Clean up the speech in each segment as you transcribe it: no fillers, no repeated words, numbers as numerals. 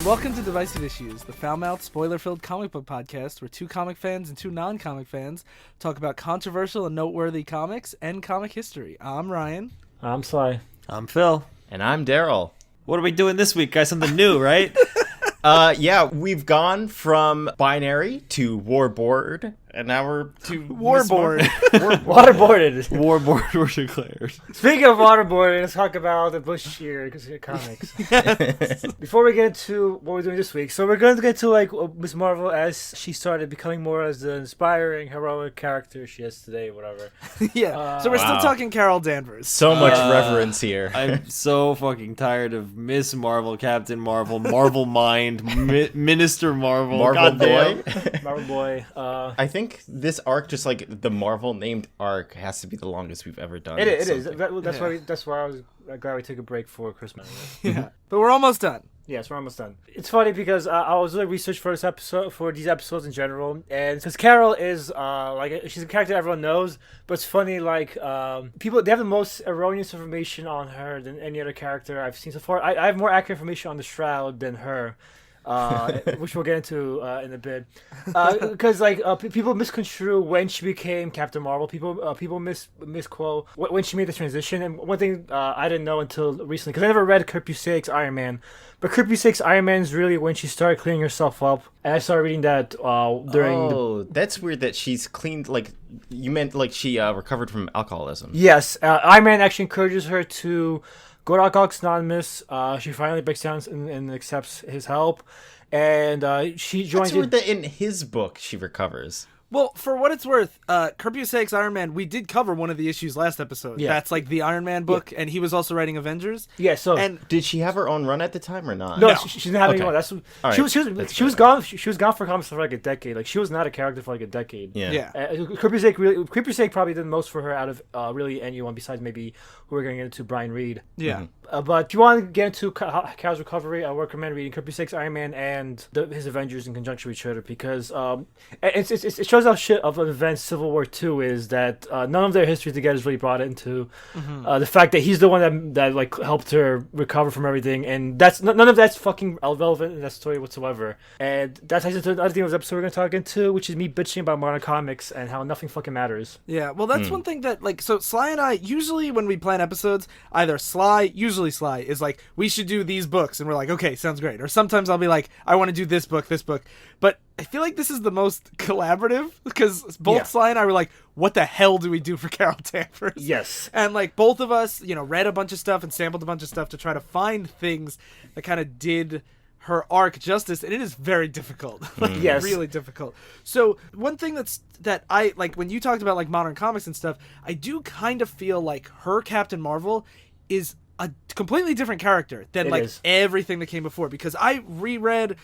Welcome to Divisive Issues, the foul-mouthed, spoiler-filled comic book podcast where two comic fans and two non-comic fans talk about controversial and noteworthy comics and comic history. I'm Ryan. I'm Sly. I'm Phil. And I'm Darryl. What are we doing this week, guys? Something new, right? Yeah, we've gone from binary to warboard, and now we're to Warboard. Waterboarded. Warboard were declared. Speaking of waterboarding, let's talk about the Bush year comics. Before we get into what we're doing this week, so we're going to get to like Miss Marvel as she started becoming more as the inspiring, heroic character she is today, whatever. Yeah, so we're still talking Carol Danvers. So much reverence here. I'm so fucking tired of Miss Marvel, Captain Marvel, Marvel Mind, Minister Marvel, Marvel goddamn. Boy. Marvel Boy. I think this arc, just like the Marvel named arc, has to be the longest we've ever done. It is. something. That's why I was glad we took a break for Christmas. Yeah, but we're almost done. Yes, we're almost done. It's funny because I was doing research for this episode, for these episodes in general, and since Carol is she's a character everyone knows, but it's funny people they have the most erroneous information on her than any other character I've seen so far. I have more accurate information on the Shroud than her. Which we'll get into in a bit, because people misconstrue when she became Captain Marvel. People misquote when she made the transition. And one thing I didn't know until recently, because I never read Kurt Busiek's Iron Man, but Kurt Busiek's Iron Man is really when she started cleaning herself up, and I started reading that during. Oh, that's weird that she's cleaned. Like you meant, like she recovered from alcoholism. Yes, Iron Man actually encourages her to go to Alcoholics Anonymous. She finally breaks down and accepts his help, and she joins. That's weird that in his book she recovers. Well, for what it's worth, Kurt Busiek's Iron Man, we did cover one of the issues last episode. Yeah. That's like the Iron Man book, and he was also writing Avengers. Yeah, so and Did she have her own run at the time or not? no. She's not having Okay. one. That's All she right. was she was gone. She was gone for comics for like a decade. Like she was not a character for like a decade. Yeah. Kurt Busiek probably did the most for her out of really anyone besides maybe who we're going to get into Brian Reed. yeah. But if you want to get into Carol's recovery, I would recommend reading Kurt Busiek's Iron Man and his Avengers in conjunction with each other, because it shows how shit of an event Civil War II is that none of their history together is really brought into the fact that he's the one that like helped her recover from everything, and that's none of that's fucking relevant in that story whatsoever. And that ties into another thing of the episode we're going to talk into, which is me bitching about modern comics and how nothing fucking matters. Yeah, well, that's one thing that, like, so Sly and I, usually when we plan episodes, usually Sly is like, we should do these books, and we're like, okay, sounds great. Or sometimes I'll be like, I want to do this book. But I feel like this is the most collaborative, because both Sly and I were like, what the hell do we do for Carol Danvers? Yes. And, like, both of us, read a bunch of stuff and sampled a bunch of stuff to try to find things that kind of did her arc justice, and it is very difficult. Yes. Really difficult. So one thing that I like, when you talked about like modern comics and stuff, I do kind of feel like her Captain Marvel is a completely different character than everything that came before, because I reread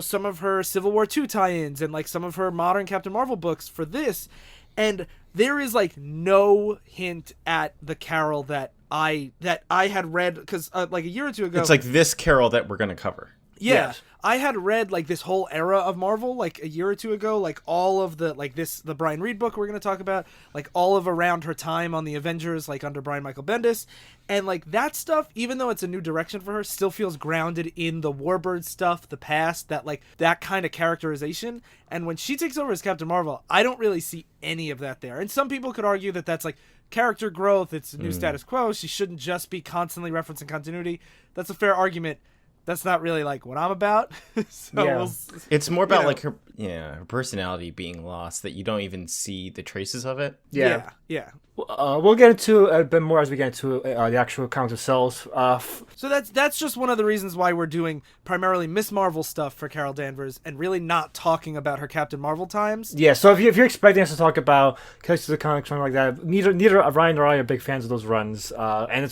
some of her Civil War II tie-ins and like some of her modern Captain Marvel books for this, and there is like no hint at the Carol that I had read, because like a year or two ago, It's like this Carol that we're gonna cover. Yeah, Yes. I had read like this whole era of Marvel like a year or two ago, like all of the the Brian Reed book we're going to talk about, like all of around her time on the Avengers, like under Brian Michael Bendis, and like that stuff, even though it's a new direction for her, still feels grounded in the Warbird stuff, the past, that kind of characterization. And when she takes over as Captain Marvel, I don't really see any of that there. And some people could argue that that's like character growth, it's a new status quo, she shouldn't just be constantly referencing continuity. That's a fair argument. That's not really like what I'm about. It's more about like her personality being lost, that you don't even see the traces of it. Yeah. We'll get into a bit more as we get into the actual comics themselves. So that's just one of the reasons why we're doing primarily Miss Marvel stuff for Carol Danvers and really not talking about her Captain Marvel times. Yeah, so if you're expecting us to talk about characters of the comics, something like that, neither Ryan or I are big fans of those runs, and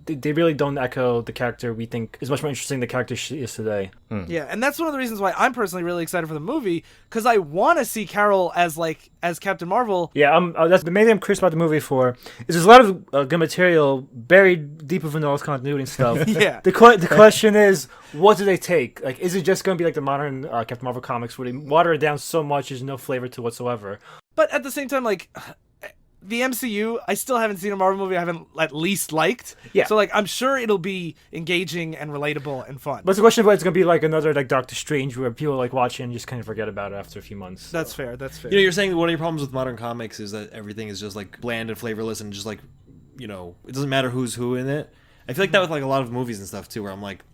they really don't echo the character we think is much more interesting than the character she is today. Yeah, and that's one of the reasons why I'm personally really excited for the movie, because I want to see Carol as Captain Marvel. Yeah, that's the main thing I'm curious about the movie for. Is there's a lot of good material buried deep within all this continuity and stuff. Yeah. The question is, what do they take? Like, is it just going to be like the modern Captain Marvel comics where they water it down so much there's no flavor to whatsoever? But at the same time, like, the MCU, I still haven't seen a Marvel movie I haven't at least liked. Yeah. So like, I'm sure it'll be engaging and relatable and fun. But it's a question of whether it's gonna be like another like Doctor Strange, where people like watch it and just kind of forget about it after a few months. That's fair. That's fair. You know, you're saying one of your problems with modern comics is that everything is just like bland and flavorless and just like, you know, it doesn't matter who's who in it. I feel like that with like a lot of movies and stuff too, where I'm like,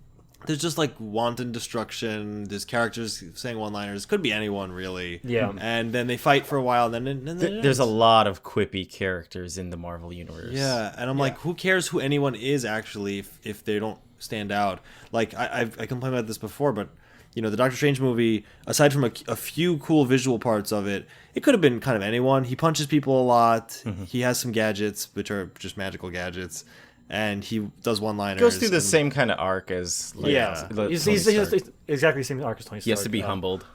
there's just like wanton destruction. There's characters saying one-liners. Could be anyone really. Yeah. And then they fight for a while, and then There's a lot of quippy characters in the Marvel universe. Yeah, and I'm like, who cares who anyone is actually if they don't stand out? Like I complained about this before, but you know, the Doctor Strange movie, aside from a few cool visual parts of it, it could have been kind of anyone. He punches people a lot. He has some gadgets, which are just magical gadgets. And he does one-liners. Goes through the same kind of arc as like, he's Stark. exactly the same arc as Tony Stark. He has to be humbled.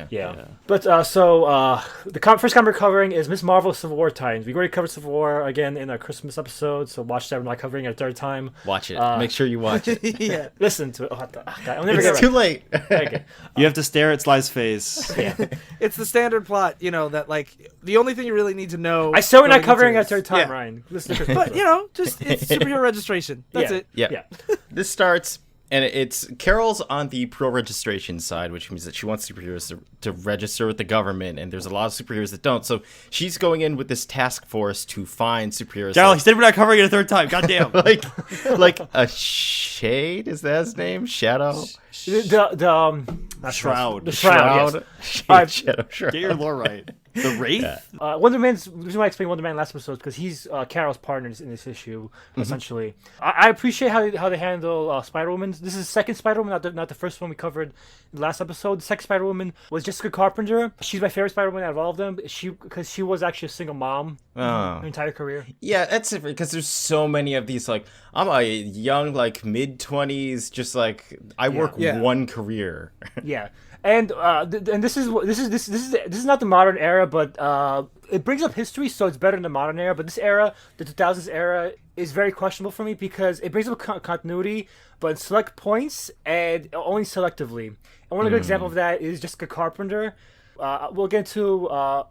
Yeah. But the first comic we're covering is Miss Marvel Civil War Times. We already covered Civil War again in our Christmas episode, so watch that. We're not covering it a third time. Watch it. Make sure you watch it. Yeah. Listen to it. Oh, God, I'll never It's get too late. Okay. You have to stare at Sly's face. Yeah. It's the standard plot, you know, that like the only thing you really need to know. I still we're not going covering it a into third time, Yeah. Ryan. Listen to Christmas. But you know, just it's superhero registration. That's it. Yeah. This starts, and it's Carol's on the pro-registration side, which means that she wants superheroes to register with the government, and there's a lot of superheroes that don't. So she's going in with this task force to find superheroes. Darryl, he said we're not covering it a third time. Goddamn. like a Shade, is that his name? Shadow? Not Shroud. The Shroud. Yes. Shade, Alright. Shadow, Shroud. Get your lore right. The Wraith? Wonder Man's the reason why I explained Wonder Man last episode because he's Carol's partner in this issue. Essentially, I appreciate how they handle Spider-Woman. This is the second Spider-Woman, not the first one we covered in the last episode. The second Spider-Woman was Jessica Carpenter. She's my favorite Spider-Woman out of all of them. Because she was actually a single mom her entire career. Yeah, that's it, because there's so many of these, like, I'm a young, like, mid-20s, just like, I work one career. Yeah. And this is not the modern era, but it brings up history, so it's better than the modern era. But this era, the 2000s era, is very questionable for me because it brings up continuity, but in select points and only selectively. And one good example of that is Jessica Carpenter. We'll get to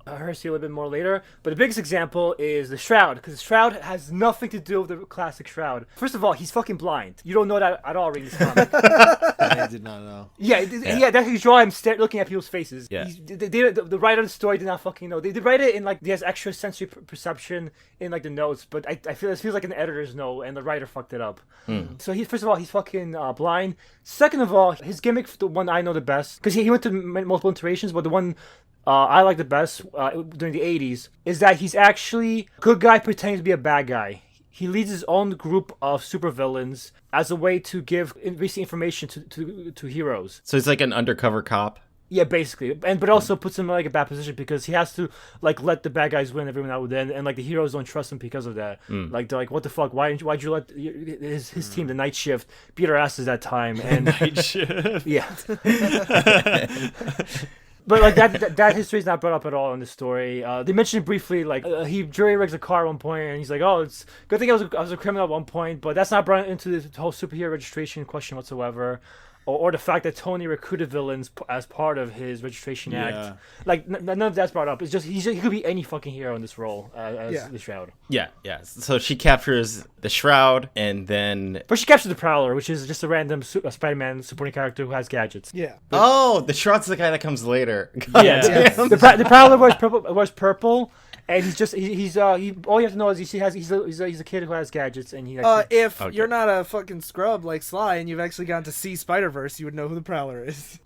her see a little bit more later, but the biggest example is the Shroud, because the Shroud has nothing to do with the classic Shroud. First of all, he's fucking blind. You don't know that at all reading this comic. I did not know. Yeah, that's how you draw him looking at people's faces. Yeah. The writer of the story did not fucking know. They did write it in like, he has extra sensory perception in like the notes, but I feel it feels like an editor's note, and the writer fucked it up. So first of all, he's fucking blind. Second of all, his gimmick, the one I know the best, because he went to multiple iterations, but the one I like the best during the 80s is that he's actually a good guy pretending to be a bad guy. He leads his own group of supervillains as a way to give recent information to heroes. So he's like an undercover cop. Yeah, basically, but also puts him in like a bad position because he has to like let the bad guys win every now and then, and like the heroes don't trust him because of that. Like they're like, what the fuck? Why'd you let his team, the Night Shift, beat our asses that time? And Night Shift. yeah. But like that history is not brought up at all in the story. They mentioned it briefly, like he jury rigs a car at one point, and he's like, "Oh, it's good thing I was a criminal at one point," but that's not brought into the whole superhero registration question whatsoever. Or the fact that Tony recruited villains as part of his registration act. Like, none of that's brought up. It's just, he could be any fucking hero in this role as the Shroud. Yeah. So she captures the Shroud, and then... First she captures the Prowler, which is just a random Spider-Man supporting character who has gadgets. Yeah. the Shroud's the guy that comes later. Yeah. The Prowler wears purple. And he's all you have to know is he's a kid who has gadgets, and he. If you're not a fucking scrub like Sly and you've actually gotten to see Spider-Verse, you would know who the Prowler is.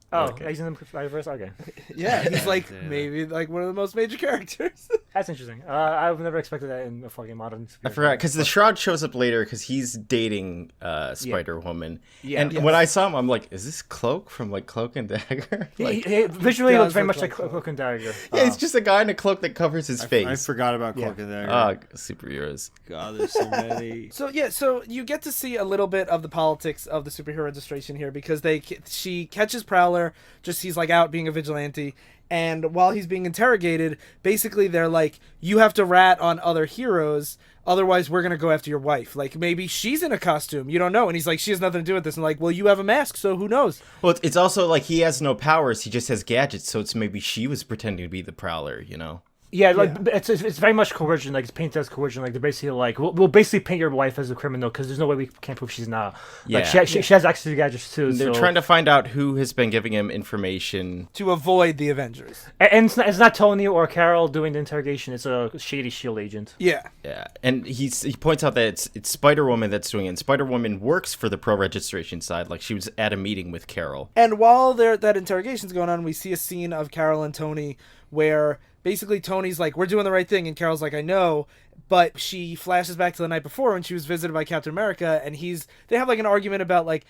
He's in the Spider-Verse. Okay. Yeah, he's like maybe like one of the most major characters. That's interesting. I've never expected that in a fucking modern. I forgot because the Shroud shows up later because he's dating Spider-Woman. Yeah. And when I saw him, I'm like, is this Cloak from like Cloak and Dagger? Visually, it looks very much like Cloak and Dagger. Yeah, it's just a guy in a cloak that covers his face. I forgot about Cloak and Dagger. Superheroes. God, there's so many. So you get to see a little bit of the politics of the superhero registration here because she catches Prowler, just he's like out being a vigilante, and while he's being interrogated, basically they're like, you have to rat on other heroes, otherwise we're gonna go after your wife. Like maybe she's in a costume, you don't know. And he's like, she has nothing to do with this. And like, well, you have a mask, so who knows? Well, it's also like he has no powers, he just has gadgets, so it's maybe she was pretending to be the Prowler, you know? Yeah, like it's very much coercion. Like it's painted as coercion. Like they're basically like, we'll basically paint your wife as a criminal because there's no way we can't prove she's not. Like she has access to the gadgets too. They're trying to find out who has been giving him information to avoid the Avengers. And it's not Tony or Carol doing the interrogation. It's a shady Shield agent. Yeah. Yeah, and he points out that it's Spider-Woman that's doing it. And Spider-Woman works for the pro-registration side. Like she was at a meeting with Carol. And while that interrogation's going on, we see a scene of Carol and Tony where basically Tony's like, we're doing the right thing, and Carol's like, I know, but she flashes back to the night before when she was visited by Captain America, and they have like an argument about like,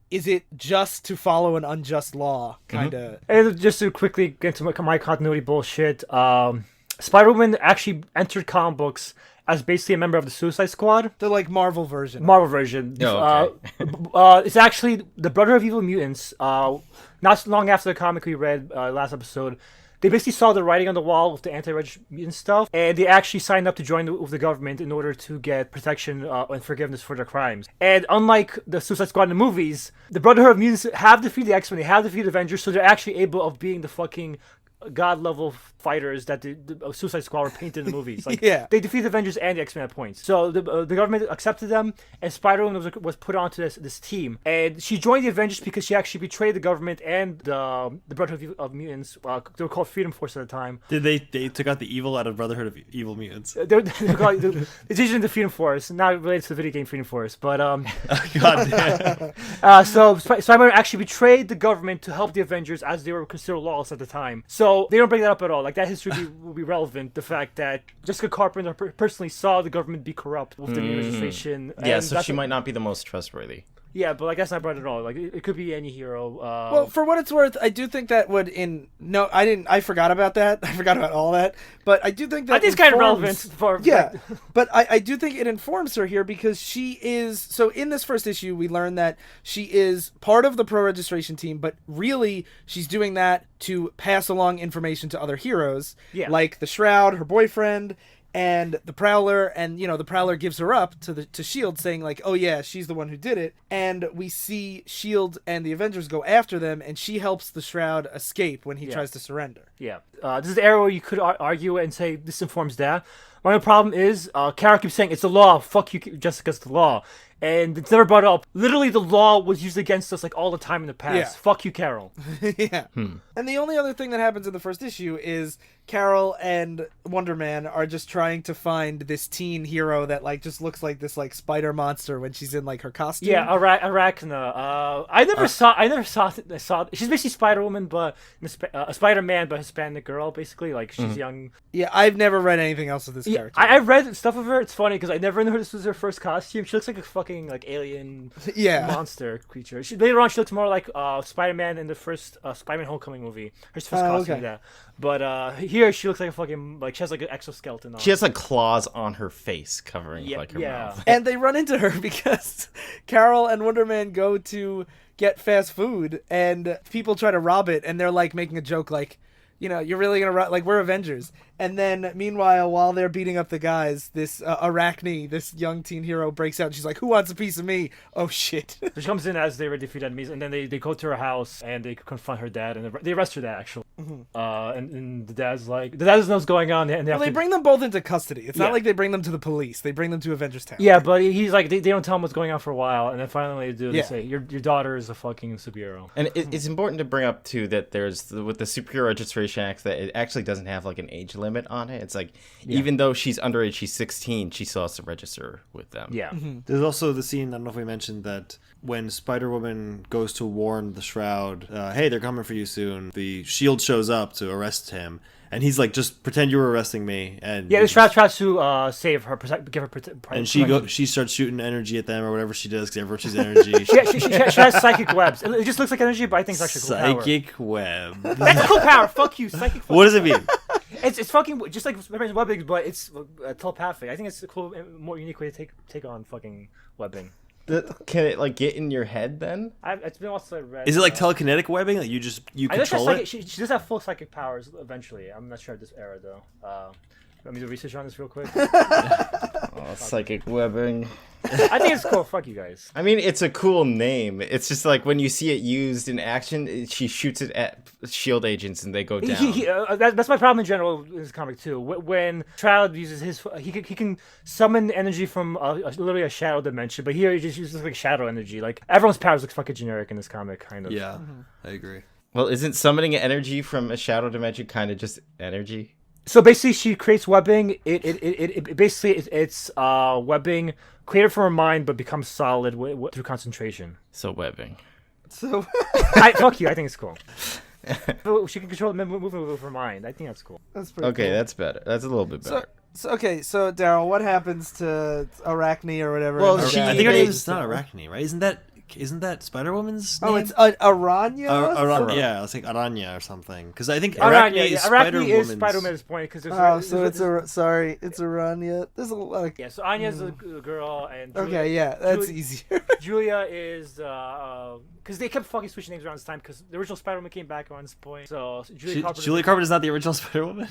is it just to follow an unjust law, kind of. And just to quickly get to my continuity bullshit, Spider-Woman actually entered comic books as basically a member of the Suicide Squad. The like Marvel version. Oh, okay. It's actually the Brotherhood of Evil Mutants. Not long after the comic we read last episode, they basically saw the writing on the wall with the anti-reg mutant stuff, and they actually signed up to join with the government in order to get protection and forgiveness for their crimes. And unlike the Suicide Squad in the movies, the Brotherhood of Mutants have defeated the X-Men, they have defeated Avengers, so they're actually able of being the fucking god-level fighters that the Suicide Squad were painted in the movies. Like, they defeated the Avengers and the X-Men at points. So the government accepted them, and Spider-Woman was put onto this team. And she joined the Avengers because she actually betrayed the government and the Brotherhood of Mutants. They were called Freedom Force at the time. Did they took out the evil out of Brotherhood of Evil Mutants? They're called the Freedom Force, not related to the video game Freedom Force, but God damn. So Spider-Man actually betrayed the government to help the Avengers as they were considered lawless at the time. So they don't bring that up at all. Like that history will be relevant. The fact that Jessica Carpenter personally saw the government be corrupt with the new registration. Yeah, so she might not be the most trustworthy. Yeah, but like that's not brought at all. Like it could be any hero. Well, for what it's worth, I do think that would I forgot about that. I forgot about all that. But I do think that I think it's kind of relevant for but I do think it informs her here because she is so in this first issue we learn that she is part of the pro registration team, but really she's doing that to pass along information to other heroes. Yeah. Like the Shroud, her boyfriend, and the Prowler, and the Prowler gives her up to Shield, saying like, oh yeah, she's the one who did it. And we see Shield and the Avengers go after them, and she helps the Shroud escape when he tries to surrender. Yeah, this is the area where you could argue and say this informs that. My only problem is Carol keeps saying it's the law. Fuck you, Jessica, it's the law. And it's never brought up. Literally, the law was used against us like all the time in the past. Yeah. Fuck you, Carol. Yeah. And the only other thing that happens in the first issue is Carol and Wonder Man are just trying to find this teen hero that like just looks like this like spider monster when she's in like her costume. Yeah, Arachna. I never saw. She's basically Spider-Woman, but a Spider-Man, but Hispanic girl, basically. Like she's young. Yeah, I've never read anything else of this character. I read stuff of her. It's funny because I never knew this was her first costume. She looks like a fucking like alien monster creature. Later on, she looks more like Spider-Man in the first Spider-Man Homecoming movie. Her first costume, okay. But here she looks like a fucking like she has like an exoskeleton on. She has like claws on her face covering like her mouth. And they run into her because Carol and Wonder Man go to get fast food and people try to rob it, and they're like making a joke like, you're really gonna rob, like we're Avengers. And then, meanwhile, while they're beating up the guys, this Arachne, this young teen hero, breaks out. And she's like, "Who wants a piece of me?" Oh shit! So she comes in as they were defeated enemies, and then they go to her house and they confront her dad, and they arrest her dad actually. And the dad doesn't know what's going on, and they bring them both into custody. It's not like they bring them to the police; they bring them to Avengers Town. Yeah, but he's like they don't tell him what's going on for a while, and then finally they do. They say your daughter is a fucking superhero. And it's important to bring up too that there's with the Superhero Registration Act that it actually doesn't have like an age limit on it. It's like even though she's underage, she's 16, she still has to register with them. Yeah. There's also the scene, I don't know if we mentioned, that when Spider-Woman goes to warn the Shroud, hey, they're coming for you soon, the Shield shows up to arrest him. And he's like, just pretend you were arresting me. And the Shroud tries to save her, give her protection. And she starts shooting energy at them or whatever she does, because everyone she's energy. she has psychic webs. It just looks like energy, but I think it's actually cool power. Psychic web. That's cool power. Fuck you, psychic. What does it mean? It's fucking just like Spider-Man's webbing, but it's telepathic. I think it's a cool, more unique way to take on fucking webbing. Can it like get in your head then? It's been also read. Is it like telekinetic webbing? Like you control it? She does have full psychic powers eventually. I'm not sure at this era though. Let me do research on this real quick. Psychic webbing. I think it's cool. Fuck you guys. I mean, it's a cool name. It's just like when you see it used in action, she shoots it at shield agents and they go down. That's my problem in general in this comic too. When Shroud uses his, he can summon energy from literally a shadow dimension, but here he just uses like shadow energy. Like everyone's powers look fucking generic in this comic, kind of. Yeah, I agree. Well, isn't summoning energy from a shadow dimension kind of just energy? So basically, she creates webbing. It's webbing created from her mind, but becomes solid through concentration. So webbing. So Fuck you. I think it's cool. She can control the movement with her mind. I think that's cool. that's pretty Okay, cool. that's better. That's a little bit better. So Darryl, what happens to Arachne or whatever? Well, in her she- dad? I think her name they- is not Arachne, right? Isn't that Spider-Woman's name? Oh, it's Aranya. Yeah, I was like Aranya or something. Because I think Arachne, Arachne is Arachne is Spider-Woman's. Spider-Man at this point because it's Aranya. There's a lot of... Yeah, so Anya's a girl, and Okay, yeah, that's Julia- easier. Julia is because they kept fucking switching names around this time because the original Spider-Man came back around this point. So Julia Carpenter is not the original Spider-Woman?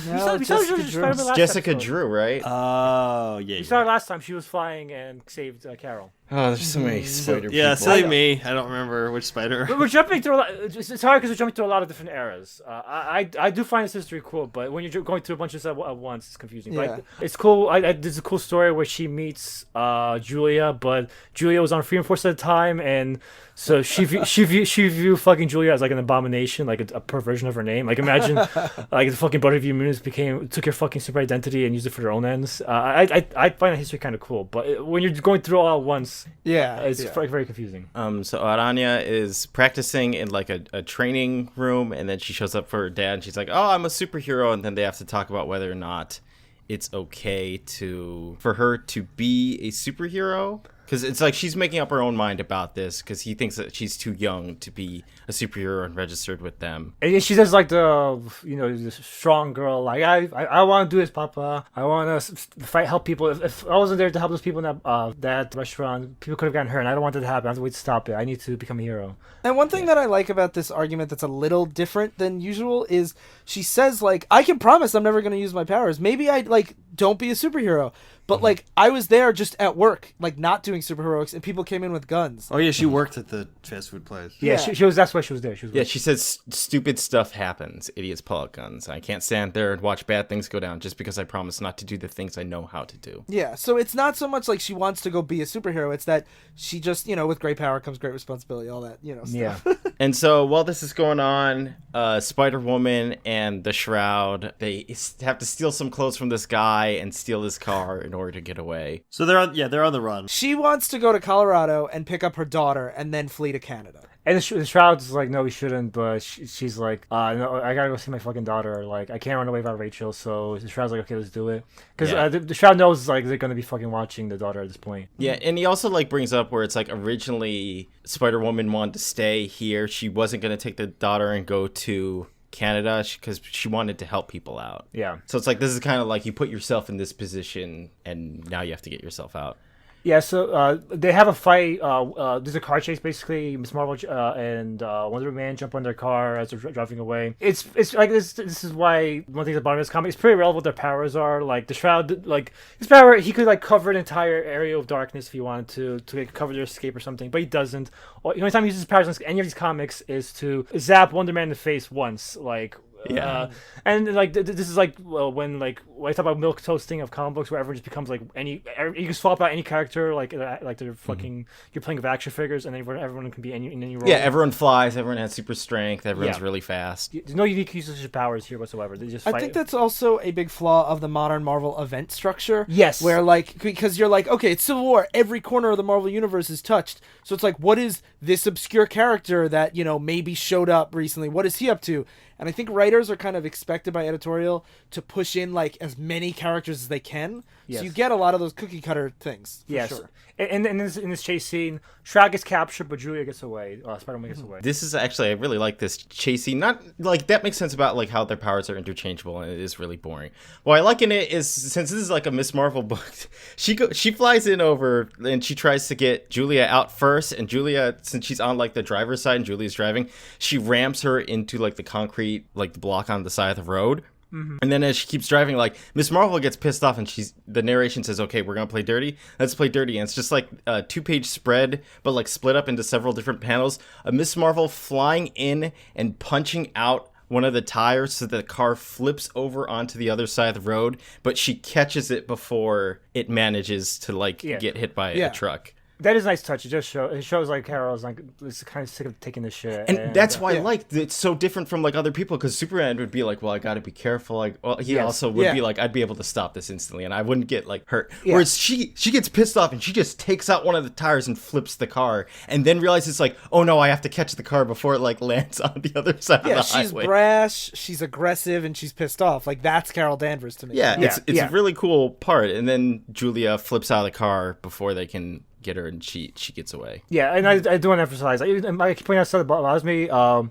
No, we saw Jessica Julia Drew. Spider-Man last Jessica episode. Drew, right? Oh, yeah. We saw her last time. She was flying and saved Carol. Oh, there's so many spider Yeah, people. silly me. I don't remember which spider. But we're jumping through a lot. It's hard because we're jumping through a lot of different eras. I do find this history cool, but when you're going through a bunch of stuff at once, it's confusing. Yeah. But it's cool. There's a cool story where she meets Julia, but Julia was on Freedom Force at the time, and so she view fucking Julia as like an abomination, like a perversion of her name. Like imagine like the fucking Brotherhood of Humans took her fucking super identity and used it for their own ends. I find that history kind of cool, but when you're going through all at once, it's very confusing. So Aranya is practicing in like a training room, and then she shows up for her dad, and she's like, "Oh, I'm a superhero," and then they have to talk about whether or not it's okay for her to be a superhero. Because it's like she's making up her own mind about this because he thinks that she's too young to be a superhero and registered with them. And she says like the strong girl, like I want to do this, Papa. I want to help people. If I wasn't there to help those people in that restaurant, people could have gotten hurt, and I don't want that to happen. I have to wait to stop it. I need to become a hero. And one thing that I like about this argument that's a little different than usual is she says, like, I can promise I'm never going to use my powers. Maybe I, don't be a superhero. But, I was there just at work, not doing superheroics, and people came in with guns. Oh, yeah, she worked at the fast food place. Yeah, she was. That's why she was there. Yeah, she says stupid stuff happens. Idiots pull out guns. I can't stand there and watch bad things go down just because I promise not to do the things I know how to do. Yeah, so it's not so much like she wants to go be a superhero. It's that she just, with great power comes great responsibility, all that, stuff. Yeah. And so while this is going on, Spider-Woman and the Shroud, they have to steal some clothes from this guy and steal his car in order to get away. So they're on the run. She wants to go to Colorado and pick up her daughter and then flee to Canada. And the Shroud's like, no, we shouldn't. But she's like, no, I gotta go see my fucking daughter. Like, I can't run away without Rachel. So the Shroud's like, okay, let's do it. Because the Shroud knows like they're gonna be fucking watching the daughter at this point. Yeah, and he also brings up where it's like originally Spider-Woman wanted to stay here. She wasn't gonna take the daughter and go to Canada because she wanted to help people out. Yeah. So it's like this is kind of like you put yourself in this position and now you have to get yourself out. Yeah, so they have a fight. There's a car chase, basically. Miss Marvel and Wonder Man jump on their car as they're driving away. It's like this. This is why one thing about this comic, it's pretty relevant what their powers are. Like the Shroud, his power, he could cover an entire area of darkness if he wanted to cover their escape or something, but he doesn't. The only time he uses his powers in any of these comics is to zap Wonder Man in the face once, Yeah. And this is when I talk about milk toasting of comic books, where everyone just becomes you can swap out any character they're fucking you're playing with action figures, and then everyone can be in any role. Yeah, everyone flies, everyone has super strength, everyone's really fast. There's no unique usage of powers here whatsoever. They just fight. I think that's also a big flaw of the modern Marvel event structure. Yes. Where because you're okay, it's Civil War, every corner of the Marvel universe is touched. So it's what is this obscure character that, maybe showed up recently? What is he up to? And I think writers are kind of expected by editorial to push in as many characters as they can. Yes. So you get a lot of those cookie cutter things. For yes. Sure. And in this chase scene, Shroud gets captured, but Julia gets away. Spider-Man gets away. This is actually, I really like this chase scene. Not that makes sense about how their powers are interchangeable, and it is really boring. What I like in it is, since this is a Miss Marvel book, she flies in over and she tries to get Julia out first, and Julia, since she's on the driver's side and Julia's driving, she rams her into the concrete, the block on the side of the road. And then as she keeps driving, like Miss Marvel gets pissed off, and the narration says, "Okay, we're gonna play dirty. Let's play dirty." And it's just like a 2-page spread, but like split up into several different panels. A Miss Marvel flying in and punching out one of the tires so that the car flips over onto the other side of the road, but she catches it before it manages to get hit by a truck. That is a nice touch. It shows like Carol's like is kind of sick of taking this shit, and that's why I like it's so different from like other people, because Superman would be like, well, I got to be careful. Like, well, he also would be like, I'd be able to stop this instantly, and I wouldn't get like hurt. Whereas she gets pissed off and she just takes out one of the tires and flips the car, and then realizes like, oh no, I have to catch the car before it like lands on the other side of the highway. She's brash, she's aggressive, and she's pissed off. Like that's Carol Danvers to me. It's a really cool part, and then Julia flips out of the car before they can get her, and she gets away. Yeah, and I do want to emphasize, I keep pointing out stuff that bothers me.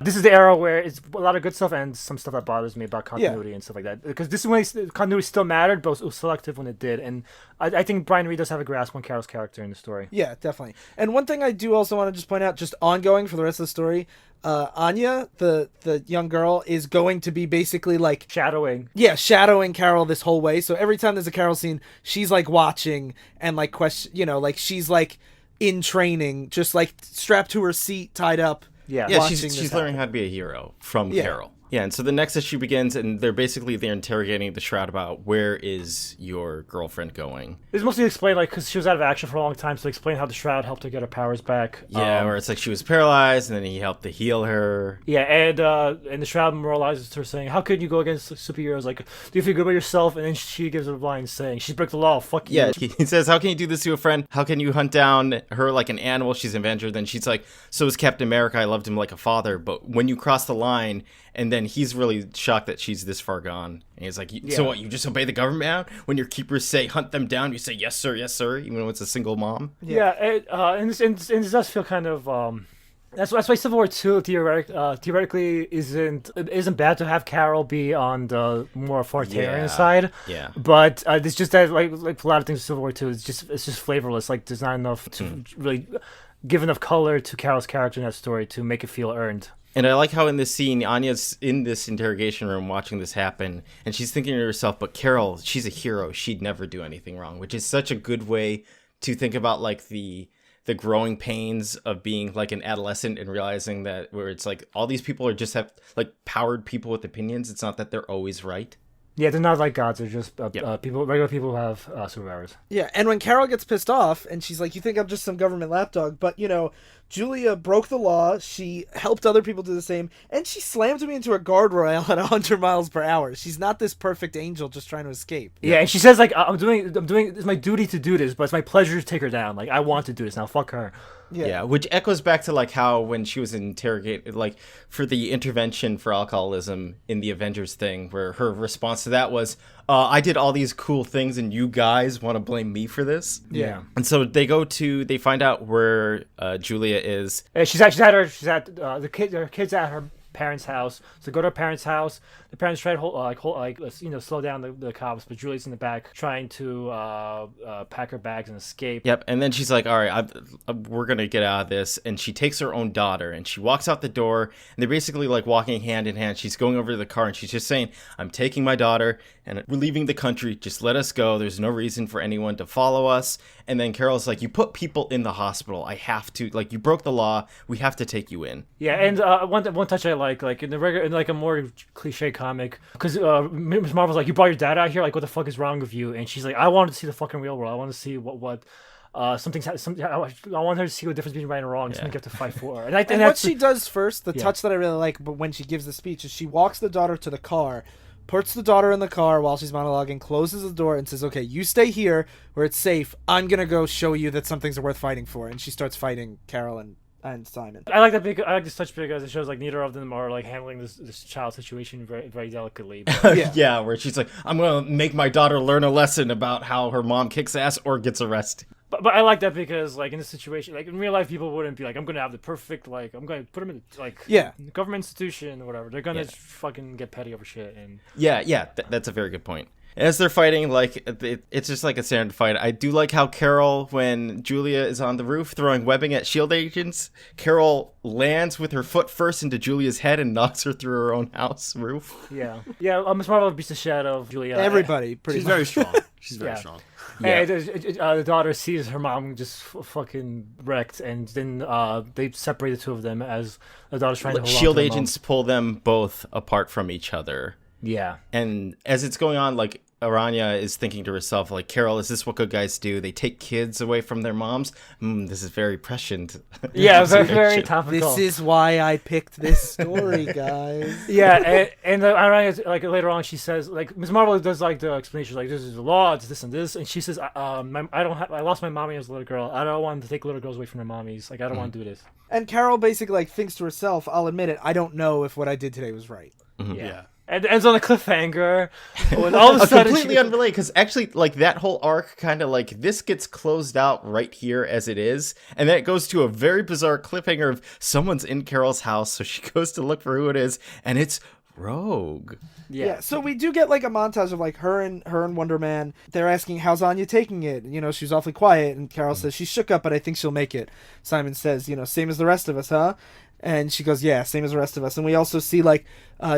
This is the era where it's a lot of good stuff and some stuff that bothers me about continuity and stuff like that. Because this is when continuity still mattered, but it was selective when it did. And I think Brian Reed does have a grasp on Carol's character in the story. Yeah, definitely. And one thing I do also want to just point out, just ongoing for the rest of the story, Anya, the young girl, is going to be basically like shadowing Carol this whole way. So every time there's a Carol scene, she's like watching and like like she's like in training, just like strapped to her seat, tied up. She's learning how to be a hero from Carol. Yeah, and so the next issue begins, and they're interrogating the Shroud about where is your girlfriend going. It's mostly explained, like, because she was out of action for a long time, so explain how the Shroud helped her get her powers back. Yeah, where it's like she was paralyzed, and then he helped to heal her. Yeah, and the Shroud moralizes her, saying, how could you go against superheroes? Like, do you feel good about yourself? And then she gives her a line saying, she's broke the law, fuck you. Yeah, he says, how can you do this to a friend? How can you hunt down her like an animal? She's an Avenger. Then she's like, so is Captain America. I loved him like a father. But when you cross the line... And then he's really shocked that she's this far gone. And he's like, so what, you just obey the government now? When your keepers say, hunt them down, you say, yes, sir, even though it's a single mom? Yeah, and this does feel kind of... That's why Civil War 2 theoretically isn't bad to have Carol be on the more authoritarian side. Yeah. But it's just that, like a lot of things in Civil War 2, it's just flavorless. Like, there's not enough to really give enough color to Carol's character in that story to make it feel earned. And I like how in this scene, Anya's in this interrogation room watching this happen, and she's thinking to herself, but Carol, she's a hero. She'd never do anything wrong, which is such a good way to think about, like, the growing pains of being, like, an adolescent and realizing that where it's, like, all these people are just have, like, powered people with opinions. It's not that they're always right. Yeah, they're not like gods. They're just regular people who have superpowers. Yeah, and when Carol gets pissed off, and she's like, you think I'm just some government lapdog, but, Julia broke the law, she helped other people do the same, and she slammed me into a guardrail at 100 miles per hour. She's not this perfect angel just trying to escape. Yeah, and she says, like, I'm doing, it's my duty to do this, but it's my pleasure to take her down. Like, I want to do this now, fuck her. Yeah, which echoes back to, like, how when she was interrogated, like, for the intervention for alcoholism in the Avengers thing, where her response to that was, I did all these cool things and you guys want to blame me for this? Yeah. And so they find out where Julia is. She's at the kids at her parents' house. So go to her parents' house. The parents try to slow down the cops, but Julie's in the back trying to pack her bags and escape. Yep, and then she's like, all right, we're going to get out of this. And she takes her own daughter, and she walks out the door, and they're basically, like, walking hand in hand. She's going over to the car, and she's just saying, I'm taking my daughter, and we're leaving the country. Just let us go. There's no reason for anyone to follow us. And then Carol's like, you put people in the hospital. I have to. Like, you broke the law. We have to take you in. Yeah, and one touch I like in a more cliche comic, because Ms. Marvel's like, you brought your dad out here, like, what the fuck is wrong with you? And she's like, I wanted to see the fucking real world. I want to see what I want her to see the difference between right and wrong. Something you have to fight for. And what she does first, the touch that I really like, but when she gives the speech, is she walks the daughter to the car, puts the daughter in the car while she's monologuing, closes the door, and says, okay, you stay here where it's safe. I'm gonna go show you that some things are worth fighting for. And she starts fighting Carol and Simon. I like this touch because it shows, like, neither of them are, like, handling this child situation very, very delicately. But... yeah, where she's like, I'm gonna make my daughter learn a lesson about how her mom kicks ass or gets arrested. But I like that because, like, in this situation, like, in real life, people wouldn't be like, I'm gonna have the perfect, like, I'm gonna put them in, like, government institution or whatever. They're gonna fucking get petty over shit. And yeah, that's a very good point. As they're fighting, like it's just like a standard fight. I do like how Carol, when Julia is on the roof throwing webbing at shield agents, Carol lands with her foot first into Julia's head and knocks her through her own house roof. Yeah. Miss Marvel beats the shit out of Julia. Everybody, pretty She's much. very strong. She's very Yeah. strong. And the daughter sees her mom just fucking wrecked, and then they separate the two of them as the daughter's trying to hold on Shield to her agents pull them both apart from each other. mom. Yeah. And as it's going on, like, Aranya is thinking to herself, like, Carol, is this what good guys do? They take kids away from their moms? This is very prescient. Yeah, very, very situation. topical. This is why I picked this story, guys. Yeah, and Aranya, like, later on, she says, like, Ms. Marvel does, like, the explanation, like, this is the law, it's this and this, and she says, I lost my mommy as a little girl. I don't want to take little girls away from their mommies. Like, I don't want to do this. And Carol basically like thinks to herself, I'll admit it, I don't know if what I did today was right. Yeah. And it ends on a cliffhanger. When all of a sudden, Completely unrelated, because actually, like, that whole arc kind of, like, this gets closed out right here as it is, and then it goes to a very bizarre cliffhanger of someone's in Carol's house, so she goes to look for who it is, and it's Rogue. Yeah, so we do get like a montage of like her and Wonder Man. They're asking, "How's Anya taking it?" You know, she's awfully quiet, and Carol says she's shook up, but I think she'll make it. Simon says, "You know, same as the rest of us, huh?" And she goes, "Yeah, same as the rest of us." And we also see like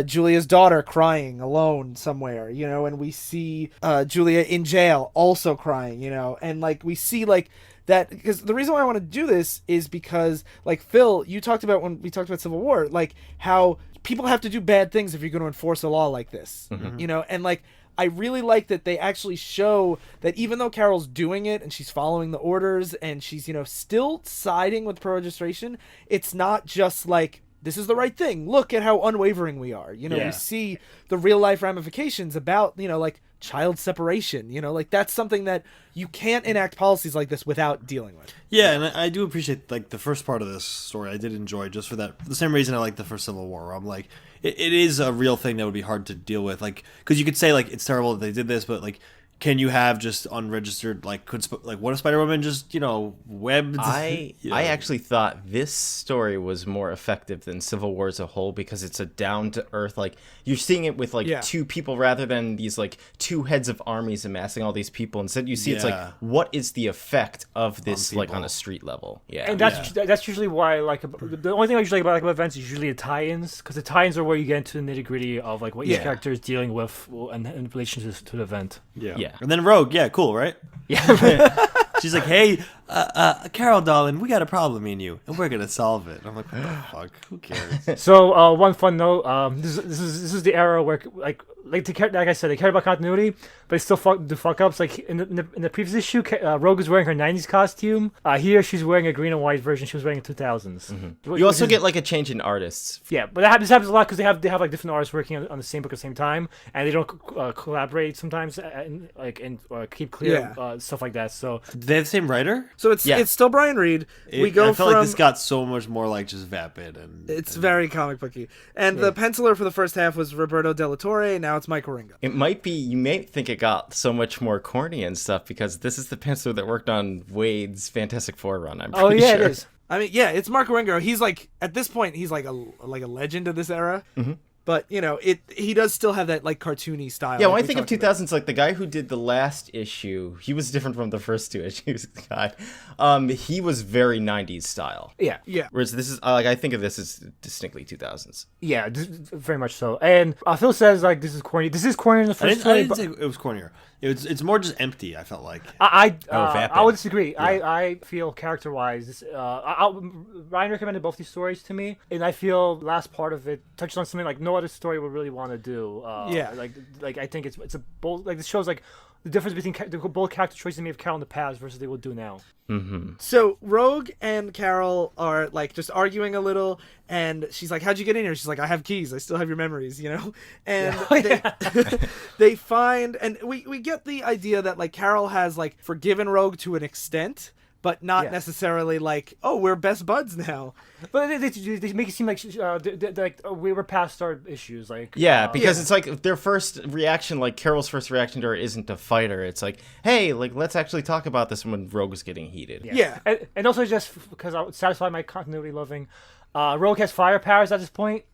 Julia's daughter crying alone somewhere, you know, and we see Julia in jail also crying, you know, and like we see like that, because the reason why I want to do this is because like Phil, you talked about when we talked about Civil War, like how people have to do bad things if you're going to enforce a law like this, you know, and like I really like that they actually show that even though Carol's doing it and she's following the orders and she's, you know, still siding with pro-registration, it's not just like, this is the right thing. Look at how unwavering we are. You know, we see the real life ramifications about, you know, like child separation, you know, like that's something that you can't enact policies like this without dealing with. Yeah, and I do appreciate like the first part of this story. I did enjoy just for that, the same reason I like the first Civil War. Where I'm like, it is a real thing that would be hard to deal with. Like, because you could say like it's terrible that they did this, but like, can you have just unregistered like what if Spider-Woman just, you know, webbed? I you know? actually thought this story was more effective than Civil War as a whole because it's a down to earth, like you're seeing it with like two people rather than these like two heads of armies amassing all these people. Instead you see it's like, what is the effect of this like on a street level? Yeah, and that's usually why like the only thing I usually like about events is usually the tie-ins, because the tie-ins are where you get into the nitty-gritty of like what each character is dealing with and in relation to the event. Yeah. And then Rogue, cool, right? Yeah. She's like, hey, Carol, darling, we got a problem, me and you, and we're gonna solve it. I'm like, what the fuck? Who cares? So one fun note, this is the era where like I said, they care about continuity, but they still do fuck ups. Like in the previous issue, Rogue is wearing her '90s costume. Here she's wearing a green and white version. She was wearing a 2000s. You also get like a change in artists. Yeah, but this happens a lot because they have like different artists working on the same book at the same time, and they don't collaborate sometimes and keep clear stuff like that. So Do they have the same writer? So it's still Brian Reed. I felt like this got so much more like just vapid and it's very comic booky. And the penciler for the first half was Roberto Della Torre. Now it's Mike Waringa. It might be, you may think it got so much more corny and stuff because this is the penciler that worked on Wade's Fantastic Four run, I'm pretty sure. It is. I mean, yeah, it's Mark Waringa. He's like, at this point, he's like a legend of this era. But, you know, he does still have that, like, cartoony style. Yeah, like when I think of 2000s, like, the guy who did the last issue, he was different from the first two issues, guy. He was very 90s style. Yeah. Whereas this is, like, I think of this as distinctly 2000s. Yeah, very much so. And Phil says, like, this is corny. This is corny in the first I story. didn't say it was cornier. It's more just empty, I felt like. I vapid. would disagree. Yeah. I feel character-wise, Ryan recommended both these stories to me, and I feel last part of it touched on something like no other story would really want to do. Like I think it's a bold, like this shows like the difference between the bold character choices they made of Carol in the past versus they will do now. So Rogue and Carol are like just arguing a little, and she's like, "How'd you get in here?" She's like, "I have keys. I still have your memories," you know. And they find, and we get the idea that like Carol has like forgiven Rogue to an extent, but not necessarily like, oh, we're best buds now. But they make it seem like we were past our issues. Like because it's like their first reaction, like Carol's first reaction to her isn't to fight her. It's like, hey, like let's actually talk about this when Rogue is getting heated. Yeah. And also just because I would satisfy my continuity loving, Rogue has fire powers at this point.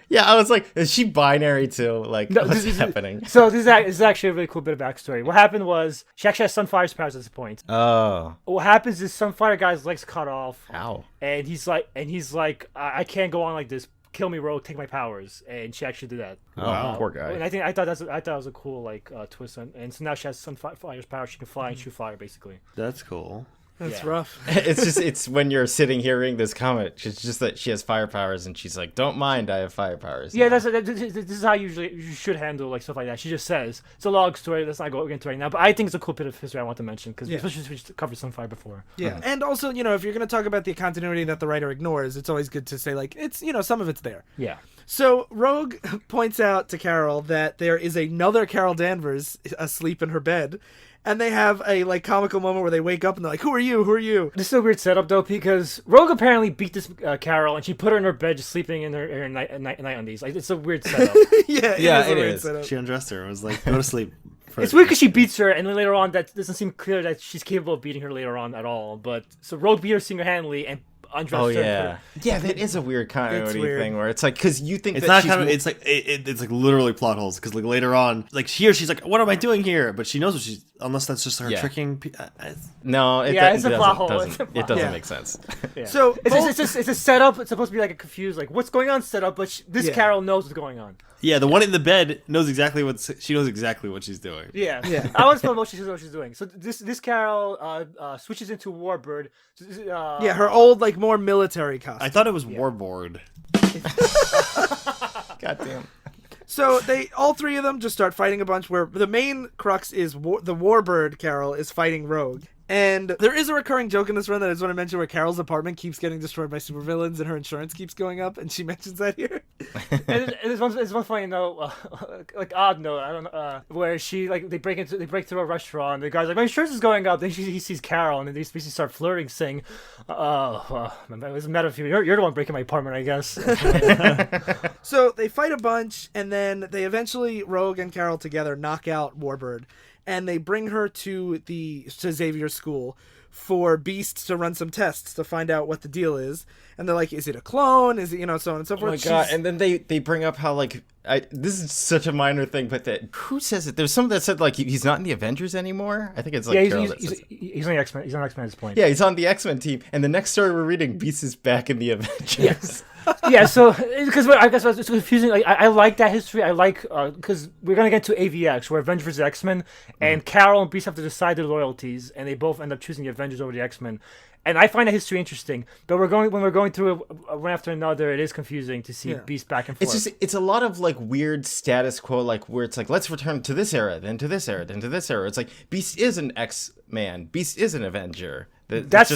Yeah, I was like, is she binary too? Like, No, what's happening? So this is actually a really cool bit of backstory. What happened was she actually has Sunfire's powers at this point. Oh, What happens is Sunfire guy's legs cut off, ow. and he's like, I can't go on like this. Kill me, Rogue. Take my powers. And she actually did that. Oh, poor And guy. I thought that was a cool like twist. And so now she has Sunfire's power. She can fly and shoot fire basically. That's cool. That's Yeah. rough. It's when you're sitting hearing this comment, it's just that she has fire powers, and she's like, "Don't mind, I have fire powers." Yeah, now." this is how you should handle like stuff like that. She just says it's a long story. Let's not go into it right now. But I think it's a cool bit of history I want to mention because especially since we covered Sunfire before. Yeah, and also, you know, if you're going to talk about the continuity that the writer ignores, it's always good to say, like, it's, you know, some of it's there. Yeah. So Rogue points out to Carol that there is another Carol Danvers asleep in her bed, and they have a, like, comical moment where they wake up and they're like, who are you? Who are you? This is a weird setup though because Rogue apparently beat this Carol and she put her in her bed just sleeping in her night undies. Like it's a weird setup. Yeah, it a weird is. setup. She undressed her. It was like, go to sleep. It's weird because she beats her and then later on that doesn't seem clear that she's capable of beating her later on at all. But so Rogue beat her single-handedly and undressed Oh her. yeah, yeah. That is a weird continuity weird. thing where it's like because you think It's that not she's kind of. It's like it's like literally plot holes because like later on, like here she's like, "What am I doing here?" But she knows what she's unless that's just her Yeah. tricking. no. It Yeah, do- it's a doesn't- plot hole. doesn't- It's a It plot- doesn't Yeah. make sense. Yeah. So It's a setup. It's supposed to be like a confused, like what's going on setup, but this Yeah. Carol knows what's going on. Yeah, the one in the bed knows exactly she knows exactly what she's doing. Yeah, Yeah. I want to know what she's doing. So this Carol switches into Warbird. yeah, her old, like, more military costume. I thought it was warboard. Goddamn. So they, all three of them, just start fighting a bunch. Where the main crux is the Warbird Carol is fighting Rogue, and there is a recurring joke in this run that I just want to mention where Carol's apartment keeps getting destroyed by supervillains and her insurance keeps going up, and she mentions that here. And there's one funny note, like odd note, I don't know, where she like they break through a restaurant. The guy's like, my insurance is going up. Then he sees Carol, and then they basically start flirting, saying, it doesn't matter if you're the one breaking my apartment, I guess. So they fight a bunch, and then they eventually, Rogue and Carol together, knock out Warbird, and they bring her to Xavier's school for Beast to run some tests to find out what the deal is. And they're like, is it a clone? Is it, you know, so on and so Oh forth. my god! And then they bring up how like this is such a minor thing, but that who says it? There's someone that said like he's not in the Avengers anymore. I think it's like Yeah, Carol that he's says- on the X-Men. He's on X-Men at this point. Yeah, he's on the X-Men team. And the next story we're reading, Beast is back in the Avengers. Yeah, so because I guess it's confusing. Like I like that history. I like because we're gonna get to AvX, where Avengers vs X-Men, and Carol and Beast have to decide their loyalties, and they both end up choosing the Avengers over the X-Men. And I find that history interesting, but when we're going through it one after another, it is confusing to see Beast back and forth. It's a lot of like weird status quo, like where it's like let's return to this era, then to this era, then to this era. It's like Beast is an X-Man, Beast is an Avenger. That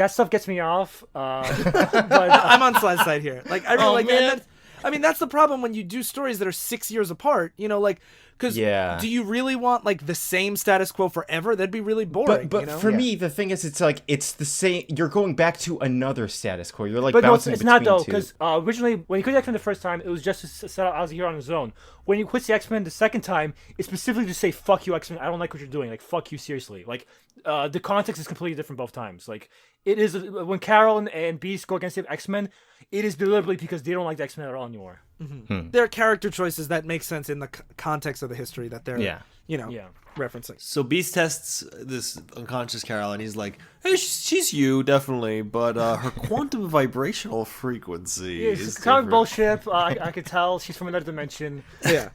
stuff gets me off. But I'm on Sly's side here. Like, I really Oh, like that. man. I mean, that's the problem when you do stories that are 6 years apart, you know, like, because Yeah. do you really want, like, the same status quo forever? That'd be really boring. But you know? for me, the thing is, it's like it's the same. You're going back to another status quo. You're like But no, bouncing it's not though, between two. because originally when he quit the X-Men the first time, it was just to set out as a hero on his own. When he quits the X-Men the second time, it's specifically to say "fuck you, X-Men." I don't like what you're doing. Like "fuck you," seriously. Like the context is completely different both times. Like it is when Carol and Beast go against the X-Men, it is deliberately because they don't like the X-Men at all anymore. There are character choices that make sense in the context of the history that they're, Yeah. you know, Yeah. referencing. So Beast tests this unconscious Carol, and he's like, "Hey, she's you definitely, but her quantum vibrational frequency Yeah, is it's kind of different." bullshit. I could tell she's from another dimension. Yeah.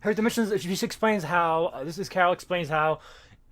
Her dimensions. She explains how. This is Carol explains how.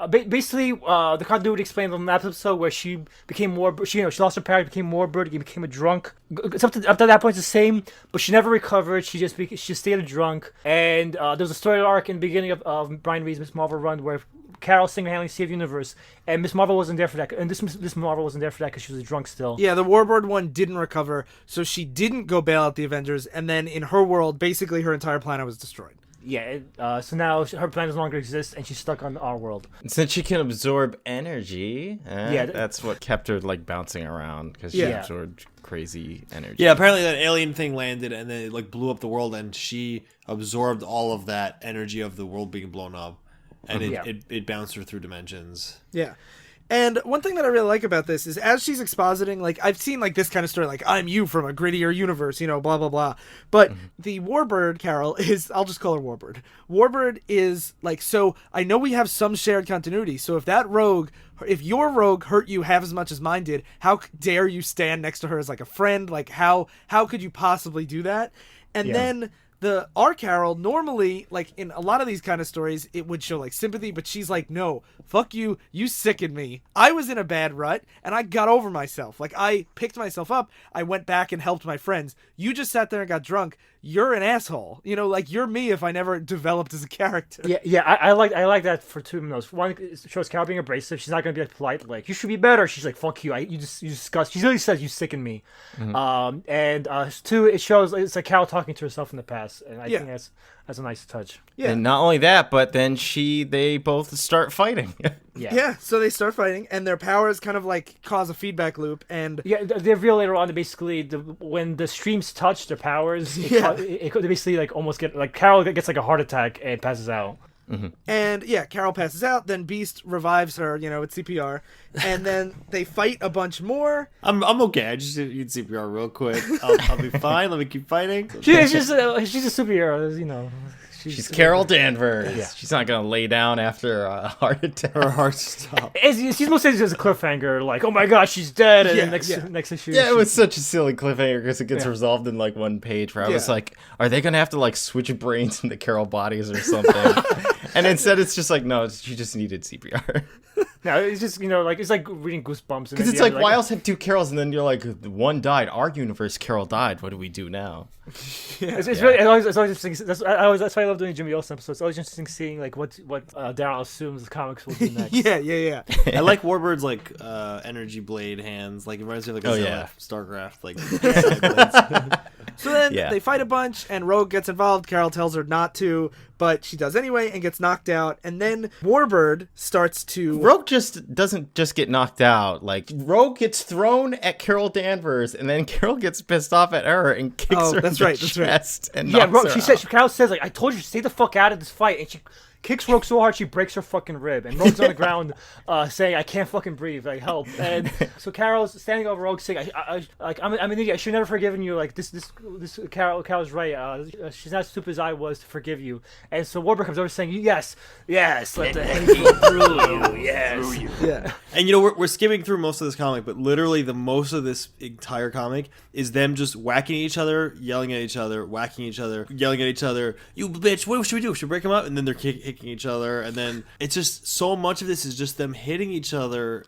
Basically, the continuity explained on that episode where she became more. She lost her power, became more bird, became a drunk. Something up to that point, it's the same, but she never recovered. She just stayed a drunk. And there was a story arc in the beginning of Brian Reed's Miss Marvel run where Carol single-handedly saved the universe, and Miss Marvel wasn't there for that. And this Marvel wasn't there for that because she was drunk still. Yeah, the Warboard one didn't recover, so she didn't go bail out the Avengers, and then in her world, basically her entire planet was destroyed. Yeah. So now her planet no longer exists, and she's stuck on our world. Since she can absorb energy, Yeah, that's what kept her like bouncing around because she Yeah. absorbed crazy energy. Yeah, apparently that alien thing landed, and then it like blew up the world, and she absorbed all of that energy of the world being blown up, and Yeah. it bounced her through dimensions. Yeah. And one thing that I really like about this is as she's expositing, like I've seen like this kind of story, like I'm you from a grittier universe, you know, blah blah blah. But the Warbird Carol is, I'll just call her Warbird. Warbird is like, so I know we have some shared continuity. So if your rogue hurt you half as much as mine did, how dare you stand next to her as like a friend? Like how could you possibly do that? And then our Carol, normally, like in a lot of these kind of stories, it would show like sympathy, but she's like, no, fuck you, you sickened me. I was in a bad rut, and I got over myself. Like, I picked myself up, I went back and helped my friends. You just sat there and got drunk. You're an asshole. You know, like, you're me if I never developed as a character. Yeah, I like that for two reasons. One, it shows Carol being abrasive. She's not gonna be like polite, like, you should be better. She's like, fuck you, you disgust. She literally says, you sicken me. And two, it shows it's like Carol talking to herself in the past, and I think that's a nice touch. Yeah. And not only that, but then they both start fighting. Yeah, so they start fighting, and their powers kind of like cause a feedback loop, and they reveal later on that basically when the streams touch their powers, they basically like almost get like Carol gets like a heart attack and passes out. And Carol passes out. Then Beast revives her, you know, with CPR, and then they fight a bunch more. I'm okay. I just need CPR real quick. I'll be fine. Let me keep fighting. She's a superhero, you know. She's Carol Danvers. Yeah. She's not gonna lay down after a heart attack. Her heart stopped. She's mostly just a cliffhanger, like, oh my god, she's dead, and then next issue. Yeah, it was such a silly cliffhanger because it gets resolved in like one page where I was like, are they gonna have to like switch brains into Carol bodies or something? And instead it's just like, no, she just needed CPR. No, it's just, you know, like, it's like reading Goosebumps. Because it's like, why else have two Carols? And then you're like, one died. Our universe, Carol died. What do we do now? It's really, it's always interesting. That's why I love doing Jimmy Olsen episodes. It's always interesting seeing like what Darryl assumes the comics will do next. Yeah. I like Warbird's like energy blade hands. Like it reminds me of like a Starcraft like side blades. So then they fight a bunch, and Rogue gets involved. Carol tells her not to, but she does anyway and gets knocked out. And then Warbird starts to... Rogue doesn't just get knocked out. Like, Rogue gets thrown at Carol Danvers, and then Carol gets pissed off at her and kicks her in the chest. And knocks her out. Carol says, like, I told you to stay the fuck out of this fight. And she kicks Rogue so hard she breaks her fucking rib, and Rogue's on the ground saying, I can't fucking breathe, like, help. And so Carol's standing over Rogue saying, I'm an idiot, I should never forgiven you, like, this Carol's right, she's not as stupid as I was to forgive you. And so Warbird comes over saying, yes, let the hate flow through you, yes. Yeah. And you know, we're skimming through most of this comic, but literally the most of this entire comic is them just whacking each other, yelling at each other, whacking each other, yelling at each other, you bitch, what should we do? Should we break them up? And then they're kicking each other, and then it's just so much of this is just them hitting each other,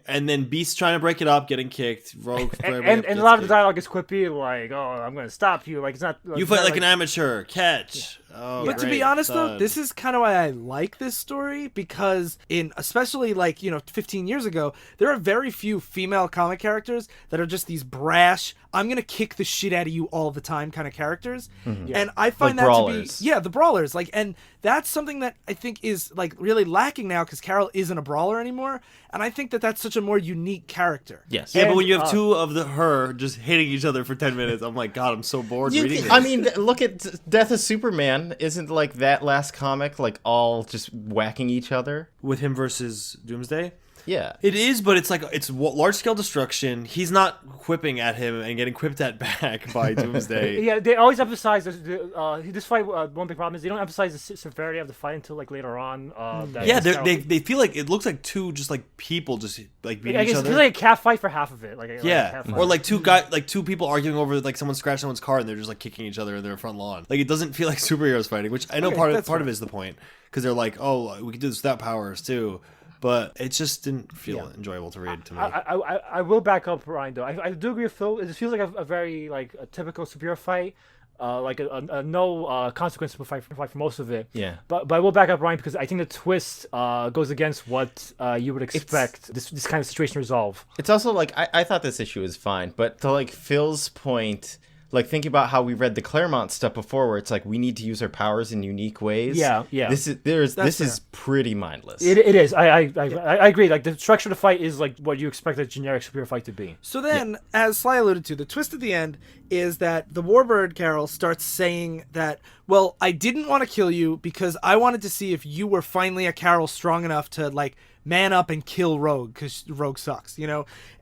and then Beast trying to break it up, getting kicked, Rogue and a lot of the dialogue is quippy, like, oh, I'm gonna stop you, like, it's not you fight like an amateur, catch. Oh, but to be honest though, this is kind of why I like this story, because especially like, you know, 15 years ago, there are very few female comic characters that are just these brash, I'm gonna kick the shit out of you all the time kind of characters. And I find like that brawlers. to be the brawlers, like, and that's something that I think is like really lacking now, because Carol isn't a brawler anymore, and I think that that's such a more unique character. Yes. Yeah, but when you have two of her just hitting each other for 10 minutes, I'm like, God, I'm so bored reading this. I mean, look at Death of Superman. Isn't like that last comic like all just whacking each other? With him versus Doomsday? Yeah. It is, but it's like it's large-scale destruction. He's not quipping at him and getting quipped at back by Doomsday. Yeah, they always emphasize this fight. One big problem is they don't emphasize the severity of the fight until like later on. They feel like it looks like two just like people just like beating each other. It's like a cat fight for half of it. Or like two people arguing over like someone scratched someone's car and they're just like kicking each other in their front lawn. Like it doesn't feel like superheroes fighting, which I know part of it is the point, because they're like, oh, we can do this without powers too. But it just didn't feel enjoyable to read to me. I will back up Ryan though. I do agree with Phil. It feels like a very like a typical superhero fight. Like a no consequence fight for most of it. Yeah. But I will back up Ryan, because I think the twist goes against what you would expect this kind of situation to resolve. It's also like I thought this issue was fine, but to like Phil's point, like think about how we read the Claremont stuff before, where it's like we need to use our powers in unique ways. Yeah. This is pretty mindless. It is. I agree. Like the structure of the fight is like what you expect a generic superhero fight to be. So then, as Sly alluded to, the twist at the end is that the Warbird Carol starts saying that, well, I didn't want to kill you because I wanted to see if you were finally a Carol strong enough to like man up and kill Rogue because Rogue sucks,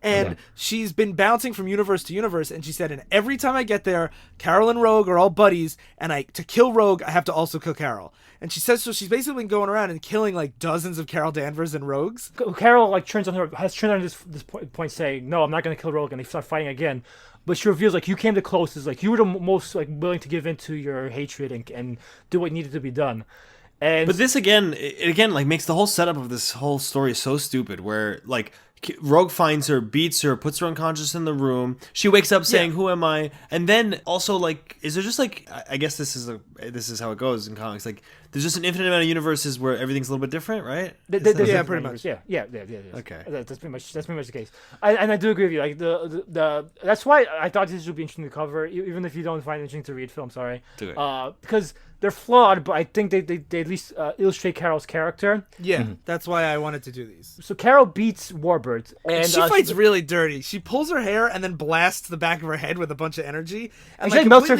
And she's been bouncing from universe to universe, and she said, and every time I get there, Carol and Rogue are all buddies, and to kill Rogue, I have to also kill Carol. And she says, so she's basically been going around and killing like dozens of Carol Danvers and Rogues. Carol has turned on this point saying, no, I'm not going to kill Rogue, and they start fighting again. But she reveals, like, you came the closest, like, you were the most, like, willing to give in to your hatred and do what needed to be done. But this it like makes the whole setup of this whole story so stupid, where like Rogue finds her, beats her, puts her unconscious in the room. She wakes up saying, "Who am I?" And then also like, is there just like, I guess this is how it goes in comics. Like, there's just an infinite amount of universes where everything's a little bit different, right? Yeah, pretty much. Yeah. Okay, that's pretty much the case. I do agree with you. Like the that's why I thought this would be interesting to cover, even if you don't find it interesting to read. Phil, I'm sorry. Do it. Because they're flawed, but I think they at least illustrate Carol's character. Yeah, that's why I wanted to do these. So Carol beats Warboard, and she fights really dirty. She pulls her hair and then blasts the back of her head with a bunch of energy, and she melts her.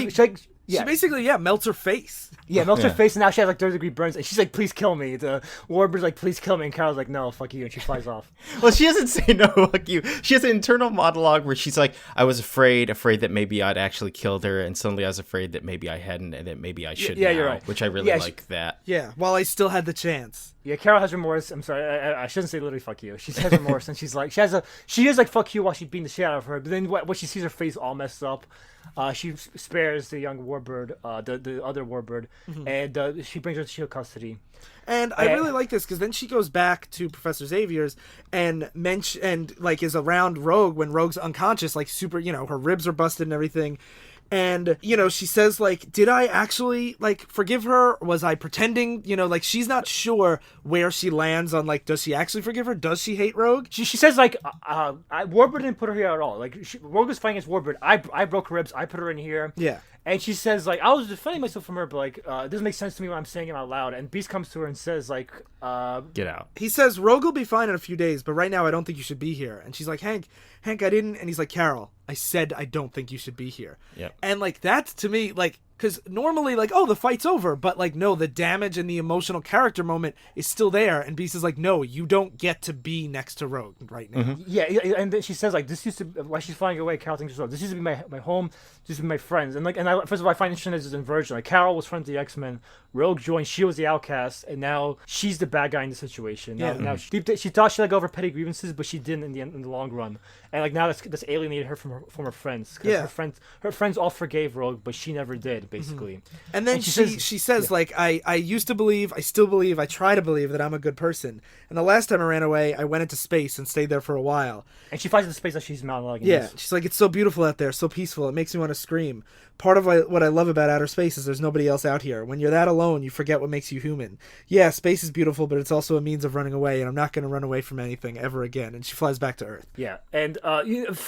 She basically melts her face. Yeah, melts her face, and now she has like 30-degree burns, and she's like, "Please kill me." The Warboard's like, "Please kill me," and Carol's like, "No, fuck you," and she flies off. Well, she doesn't say no, fuck you. She has an internal monologue where she's like, "I was afraid that maybe I'd actually killed her, and suddenly I was afraid that maybe I hadn't, and that maybe I should." Yeah, you're right. Which I really like that. Yeah, while I still had the chance. Yeah, Carol has remorse. I'm sorry, I shouldn't say literally "fuck you." She has remorse, and she's like, she is like "fuck you" while she's beating the shit out of her. But then when she sees her face all messed up, she spares the young Warbird, the other Warbird, and she brings her to shield custody. And I really like this because then she goes back to Professor Xavier's and like is around Rogue when Rogue's unconscious, like super, her ribs are busted and everything. And, she says, like, did I actually, like, forgive her? Was I pretending? Like, she's not sure where she lands on, like, does she actually forgive her? Does she hate Rogue? She says, like, Warboard didn't put her here at all. Like, Rogue was fighting against Warboard. I broke her ribs. I put her in here. Yeah. And she says, like, I was defending myself from her, but, like, it doesn't make sense to me when I'm saying it out loud. And Beast comes to her and says, like, get out. He says, Rogue will be fine in a few days, but right now I don't think you should be here. And she's like, Hank, I didn't. And he's like, Carol, I said I don't think you should be here. Yep. And, like, that's, to me, like, because normally, like, oh, the fight's over. But, like, no, the damage and the emotional character moment is still there. And Beast is like, no, you don't get to be next to Rogue right now. Mm-hmm. Yeah, and then she says, like, this used to, while she's flying away, Carol thinks herself, this used to be my home, this used to be my friends. And, like, first of all, I find interesting this inversion. Like, Carol was friends with the X-Men, Rogue joined, she was the outcast, and now she's the bad guy in the situation. Now she thought she let go of her petty grievances, but she didn't in the long run. And, like, now that's alienated her from her friends. Because her friends all forgave Rogue, but she never did, basically. Mm-hmm. And then she says, like, I used to believe, I still believe, I try to believe that I'm a good person. And the last time I ran away, I went into space and stayed there for a while. And she flies into space like she's monologuing. Yeah, she's like, it's so beautiful out there, so peaceful, it makes me want to scream. Part of what I love about outer space is there's nobody else out here. When you're that alone, you forget what makes you human. Yeah, space is beautiful, but it's also a means of running away, and I'm not going to run away from anything ever again. And she flies back to Earth. Yeah, and I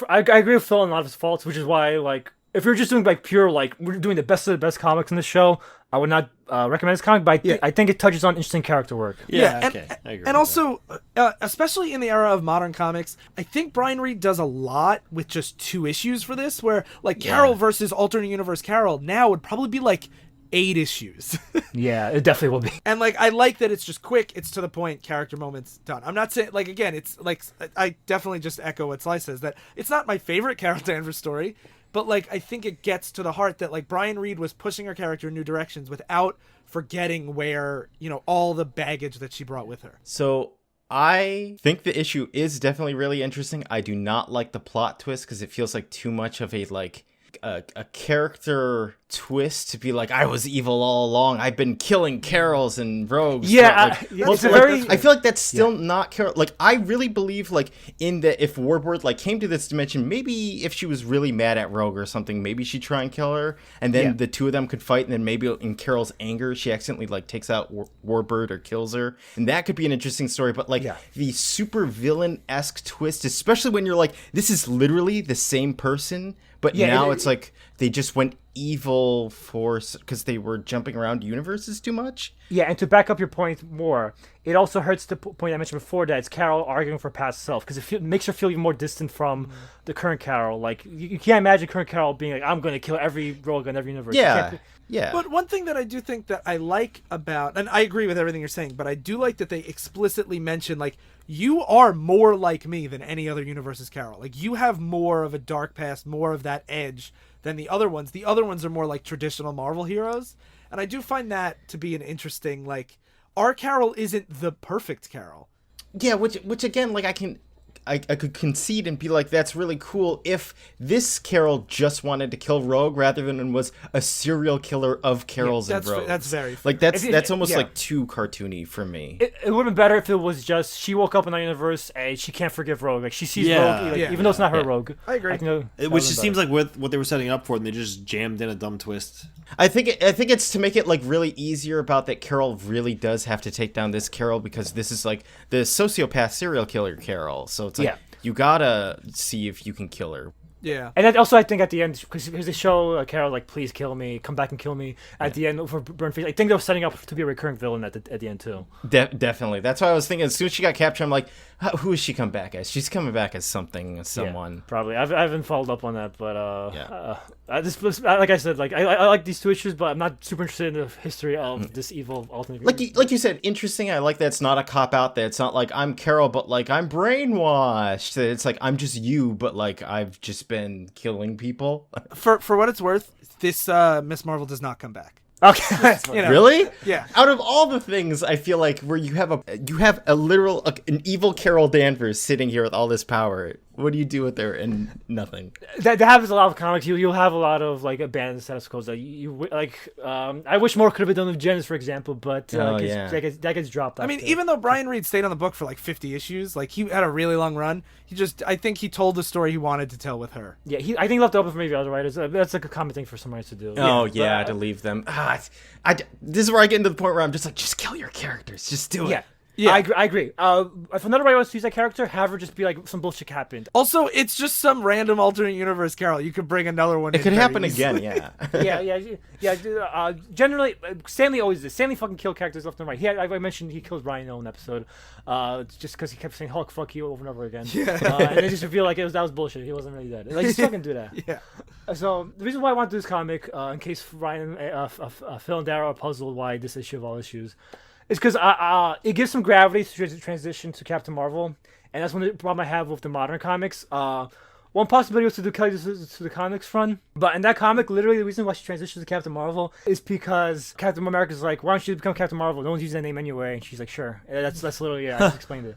agree with Phil on a lot of his faults, which is why, like, if you're just doing, like, pure, like, we're doing the best of the best comics in this show, I would not recommend this comic, but I think it touches on interesting character work. Yeah, okay. I agree and also, especially in the era of modern comics, I think Brian Reed does a lot with just 2 issues for this, where, like, Carol versus alternate universe Carol now would probably be, like, 8 issues. Yeah, it definitely will be. And, like, I like that it's just quick, it's to the point, character moments, done. I'm not saying, like, again, it's, like, I definitely just echo what Sly says, that it's not my favorite Carol Danvers story, but, like, I think it gets to the heart that, like, Brian Reed was pushing her character in new directions without forgetting where, all the baggage that she brought with her. So I think the issue is definitely really interesting. I do not like the plot twist because it feels like too much of a, like, a character twist to be like, I was evil all along. I've been killing Carols and Rogues. Yeah, I feel like that's still not Carol. Like, I really believe, like, in that if Warboard, like, came to this dimension, maybe if she was really mad at Rogue or something, maybe she'd try and kill her, and then the two of them could fight, and then maybe in Carol's anger, she accidentally, like, takes out Warbird or kills her, and that could be an interesting story. But, like, the super villain-esque twist, especially when you're like, this is literally the same person, but now it's like they just went evil force because they were jumping around universes too much. Yeah, and to back up your point more, it also hurts the point I mentioned before that it's Carol arguing for past self because it makes her feel even more distant from the current Carol. Like, you can't imagine current Carol being like, I'm going to kill every rogue in every universe. Yeah. But one thing that I do think that I like about, and I agree with everything you're saying, but I do like that they explicitly mention, like, you are more like me than any other universe's Carol. Like, you have more of a dark past, more of that edge than the other ones. The other ones are more like traditional Marvel heroes. And I do find that to be an interesting, like, our Carol isn't the perfect Carol. Yeah, which again, like, I could concede and be like, that's really cool if this Carol just wanted to kill Rogue rather than was a serial killer of Carols and Rogues. That's very like that's almost like too cartoony for me. It would have been better if it was just she woke up in that universe and she can't forgive Rogue. Like, she sees Rogue, even though it's not her Rogue. I agree. Which just seems like what they were setting up for, and they just jammed in a dumb twist. I think it's to make it like really easier about that Carol really does have to take down this Carol because this is like the sociopath serial killer Carol. So it's like you gotta see if you can kill her. Yeah. And then also I think at the end, because they show Carol like, please kill me, come back and kill me at the end for Burn Face. I think they were setting up to be a recurring villain at the end too. Definitely. That's why I was thinking as soon as she got captured, I'm like, who is she come back as? She's coming back as someone. Yeah, probably. I haven't followed up on that, but like I said, like I like these two issues, but I'm not super interested in the history of this evil alternate. Like you said, interesting. I like that it's not a cop out. That it's not like I'm Carol, but like I'm brainwashed. That it's like I'm just you, but like I've just been killing people. For what it's worth, this Miss Marvel does not come back. Okay. Really? Yeah. Out of all the things, I feel like where you have a literal an evil Carol Danvers sitting here with all this power. What do you do with her and nothing? That happens a lot of comics. You'll have a lot of like abandoned status quos that you like. I wish more could have been done with Janice, for example, but that gets dropped. I mean, even though Brian Reed stayed on the book for like 50 issues, like he had a really long run. I think he told the story he wanted to tell with her. Yeah, I think he left it open for maybe other writers. That's like a common thing for some writers to do. To leave them. This is where I get into the point where I'm just like, just kill your characters, just do it. Yeah, I agree. If another writer wants to use that character, have her just be like, some bullshit happened. Also, it's just some random alternate universe Carol. You could bring another one. It could happen again, Generally, Stanley always did. Stanley fucking killed characters left and right. I mentioned he killed Ryan in an episode, just because he kept saying Hulk, fuck you over and over again. And they just feel like that was bullshit. He wasn't really dead. Like, just fucking do that. Yeah. So the reason why I want to do this comic, in case Ryan, Phil, and Darryl are puzzled why this issue of all issues. It's because it gives some gravity to transition to Captain Marvel, and that's one of the problem I have with the modern comics. One possibility was to do Kelly to the comics run, but in that comic, literally the reason why she transitions to Captain Marvel is because Captain America's like, why don't you become Captain Marvel? No one's using that name anyway, and she's like, sure. And that's literally I just explained it.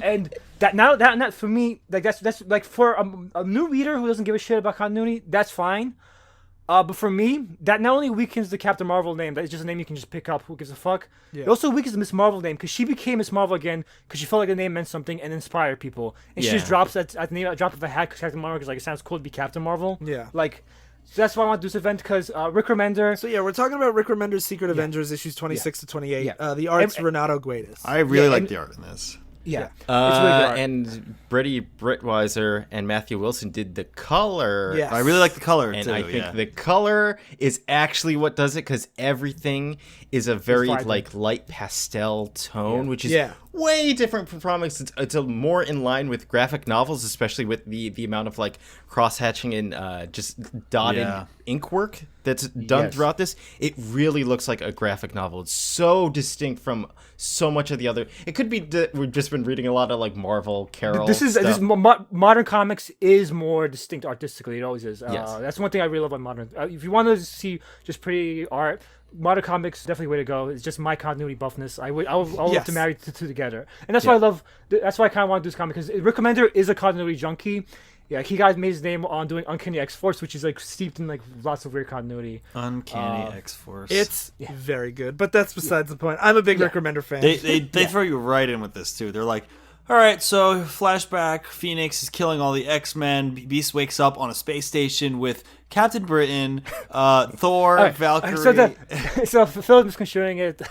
And that for me, like that's like for a new reader who doesn't give a shit about continuity, that's fine. But for me, that not only weakens the Captain Marvel name, that is just a name you can just pick up. Who gives a fuck? Yeah. It also weakens the Miss Marvel name because she became Miss Marvel again because she felt like the name meant something and inspired people. And she just drops at the name, drop of a hat because Captain Marvel is like, it sounds cool to be Captain Marvel. Yeah. Like, so that's why I want to do this event because Rick Remender. So we're talking about Rick Remender's Secret Avengers issues 26 to 28. The art's Renato Guedes. I really like the art in this. Yeah. It's really good. And Brady Brittweiser and Matthew Wilson did the color. Yes. I really like the color, and too. I think the color is actually what does it because everything is a very like light pastel tone, which is way different from comics. It's a more in line with graphic novels, especially with the amount of like cross-hatching and just dotted ink work that's done throughout this. It really looks like a graphic novel. It's so distinct from so much of the other. It could be we've just been reading a lot of like Marvel, Carol. Modern comics is more distinct artistically. It always is. That's one thing I really love about modern. If you want to see just pretty art, modern comics definitely the way to go. It's just my continuity buffness. I would love to marry the two together, and that's why I love. That's why I kind of want to do this comic because Rick Remender is a continuity junkie. Yeah, he made his name on doing Uncanny X-Force, which is like steeped in like lots of weird continuity. Uncanny X-Force. It's very good, but that's besides the point. I'm a big Rick Remender fan. They throw you right in with this too. They're like, all right, so flashback, Phoenix is killing all the X-Men. Beast wakes up on a space station with Captain Britain, Thor, Alright, Valkyrie. So Philip is construing it.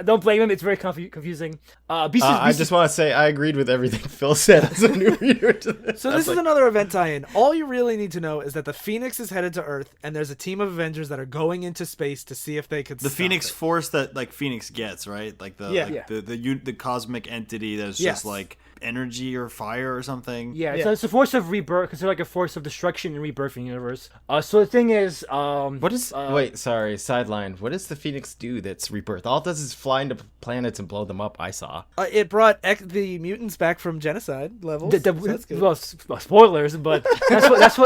Don't blame him. It's very confusing. I just want to say I agreed with everything Phil said as a new reader to this. So this is another event tie-in. All you really need to know is that the Phoenix is headed to Earth, and there's a team of Avengers that are going into space to see if they could. The stop Phoenix it. Force that like Phoenix gets, right? Like the cosmic entity that's Yes. just like energy or fire or something. Yeah, so it's a force of rebirth, considered like a force of destruction and rebirth in the universe. So the thing is, What is wait, sorry, sideline. What does the Phoenix do that's rebirth? All it does is fly into planets and blow them up, I saw. It brought the mutants back from genocide levels. So that's good. well, spoilers, but that's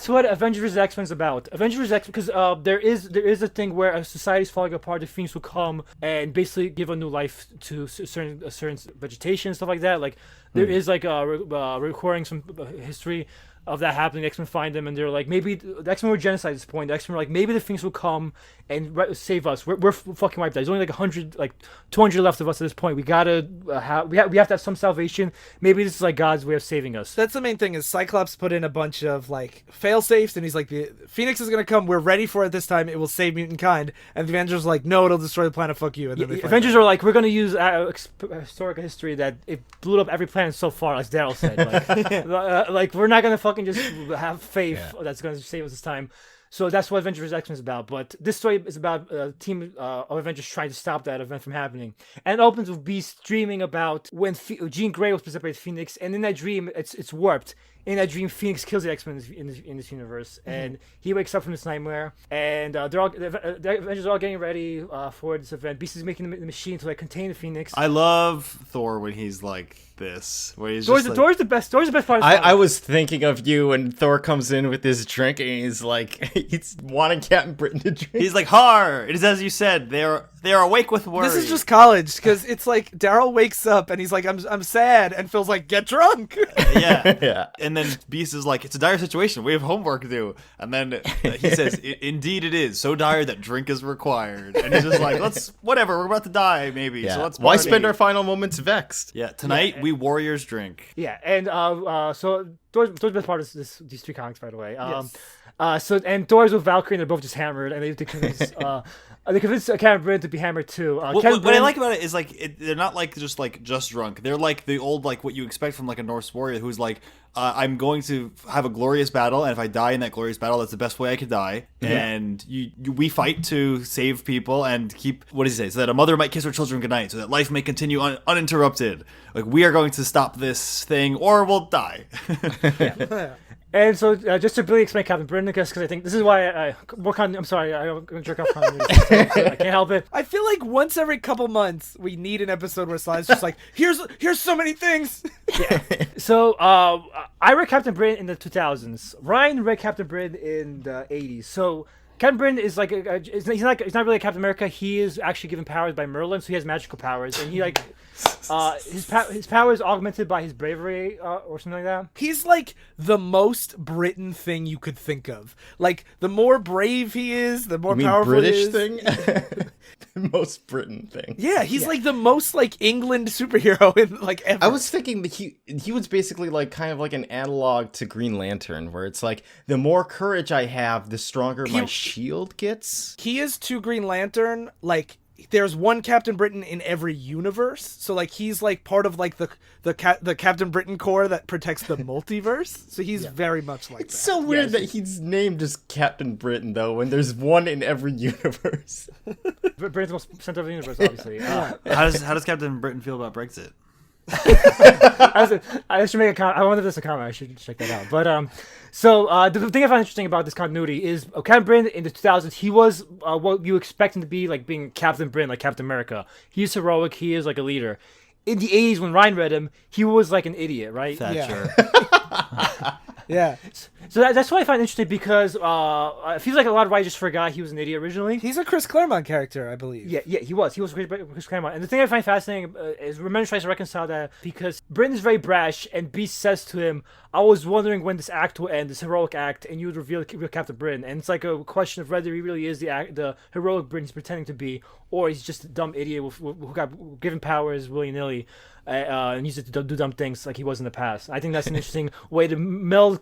what Avengers vs. X-Men's about. Avengers vs. X, because there is a thing where a society's falling apart. The Phoenix will come and basically give a new life to certain vegetation and stuff like that. Like there is like recording some history of that happening. The X-Men find them, and they're like, maybe the X-Men were genocide at this point. The X-Men were like, maybe the Phoenix will come and save us. We're fucking wiped out. There's only like 100, like 200 left of us at this point. We gotta we have to have some salvation. Maybe this is like God's way of saving us. That's the main thing. Is Cyclops put in a bunch of like fail safes, and he's like, the Phoenix is gonna come. We're ready for it this time. It will save mutant kind. And the Avengers are like, no, it'll destroy the planet. Fuck you. And then they Avengers are like, we're gonna use historical history that it blew up every planet so far, as Darryl said. Like, like we're not gonna fucking just have faith that's gonna save us this time. So that's what Avengers X-Men is about. But this story is about a team of Avengers trying to stop that event from happening. And it opens with Beast dreaming about when Jean Grey was presented by Phoenix, and in that dream, it's warped. In that dream, Phoenix kills the X-Men in this universe, and he wakes up from this nightmare. And the Avengers are all getting ready for this event. Beast is making the machine to like contain the Phoenix. I love Thor when he's like this, where he's Thor's the best. Thor's the best part. Of I was thinking of you when Thor comes in with his drink and he's like, he's wanting Captain Britain to drink. He's like, "Har!" It is as you said. They are awake with worry. This is just college, because it's like Darryl wakes up and he's like, I'm sad, and Phil's like, get drunk. yeah. And then Beast is like, it's a dire situation. We have homework to do. And then he says, indeed it is. So dire that drink is required. And he's just like, whatever. We're about to die, maybe. Yeah. So let's Why party. spend our final moments vexed? Yeah, tonight we warriors drink. Yeah, and so Thor's the best part of these three comics, by the way. And Thor's with Valkyrie, and they're both just hammered, and they convince Captain Britain to be hammered too. What I like about it is like they're not like just drunk. They're like the old like what you expect from like a Norse warrior who's like, I'm going to have a glorious battle, and if I die in that glorious battle, that's the best way I could die. And we fight to save people and keep, what does he say? So that a mother might kiss her children goodnight, so that life may continue uninterrupted. Like, we are going to stop this thing, or we'll die. And so, just to really explain Captain Britain, because I think this is why I'm sorry, I'm going to jerk off continuity. So I can't help it. I feel like once every couple months we need an episode where Sly's just like, here's so many things. So I read Captain Britain in the 2000s. Ryan read Captain Britain in the 80s. So Captain Britain is like he's not really a Captain America. He is actually given powers by Merlin, so he has magical powers, and he like his power is augmented by his bravery or something like that. He's like the most Britain thing you could think of. Like, the more brave he is, the more powerful British he is. thing? The most Britain thing. Yeah, he's like the most like England superhero in like ever. I was thinking that he was basically like kind of like an analog to Green Lantern, where it's like the more courage I have, the stronger my shield gets. He is to Green Lantern like there's one Captain Britain in every universe. So like he's like part of like the Captain Britain Corps that protects the multiverse. So he's very much like It's that. so weird that he's named just Captain Britain though, when there's one in every universe. Britain's the most center of the universe, obviously. How does Captain Britain feel about Brexit? I should make a comment. I wonder if there's a comment. I should check that out. But so the thing I find interesting about this continuity is Captain Britain in the 2000s. He was what you expect him to be, like being Captain Britain, like Captain America. He's heroic. He is like a leader. In the 80s, when Ryan read him, he was like an idiot, right? Thatcher. Yeah. So that's what I find interesting, because it feels like a lot of writers just forgot he was an idiot originally. He's a Chris Claremont character, I believe. Yeah, he was. He was Chris Claremont. And the thing I find fascinating is Remender tries to reconcile that, because Britain is very brash, and Beast says to him, I was wondering when this act will end, this heroic act, and you would reveal Captain Britain. And it's like a question of whether he really is the heroic Britain he's pretending to be, or he's just a dumb idiot who got given powers willy-nilly. and use it to do dumb things like he was in the past. I think that's an interesting way to meld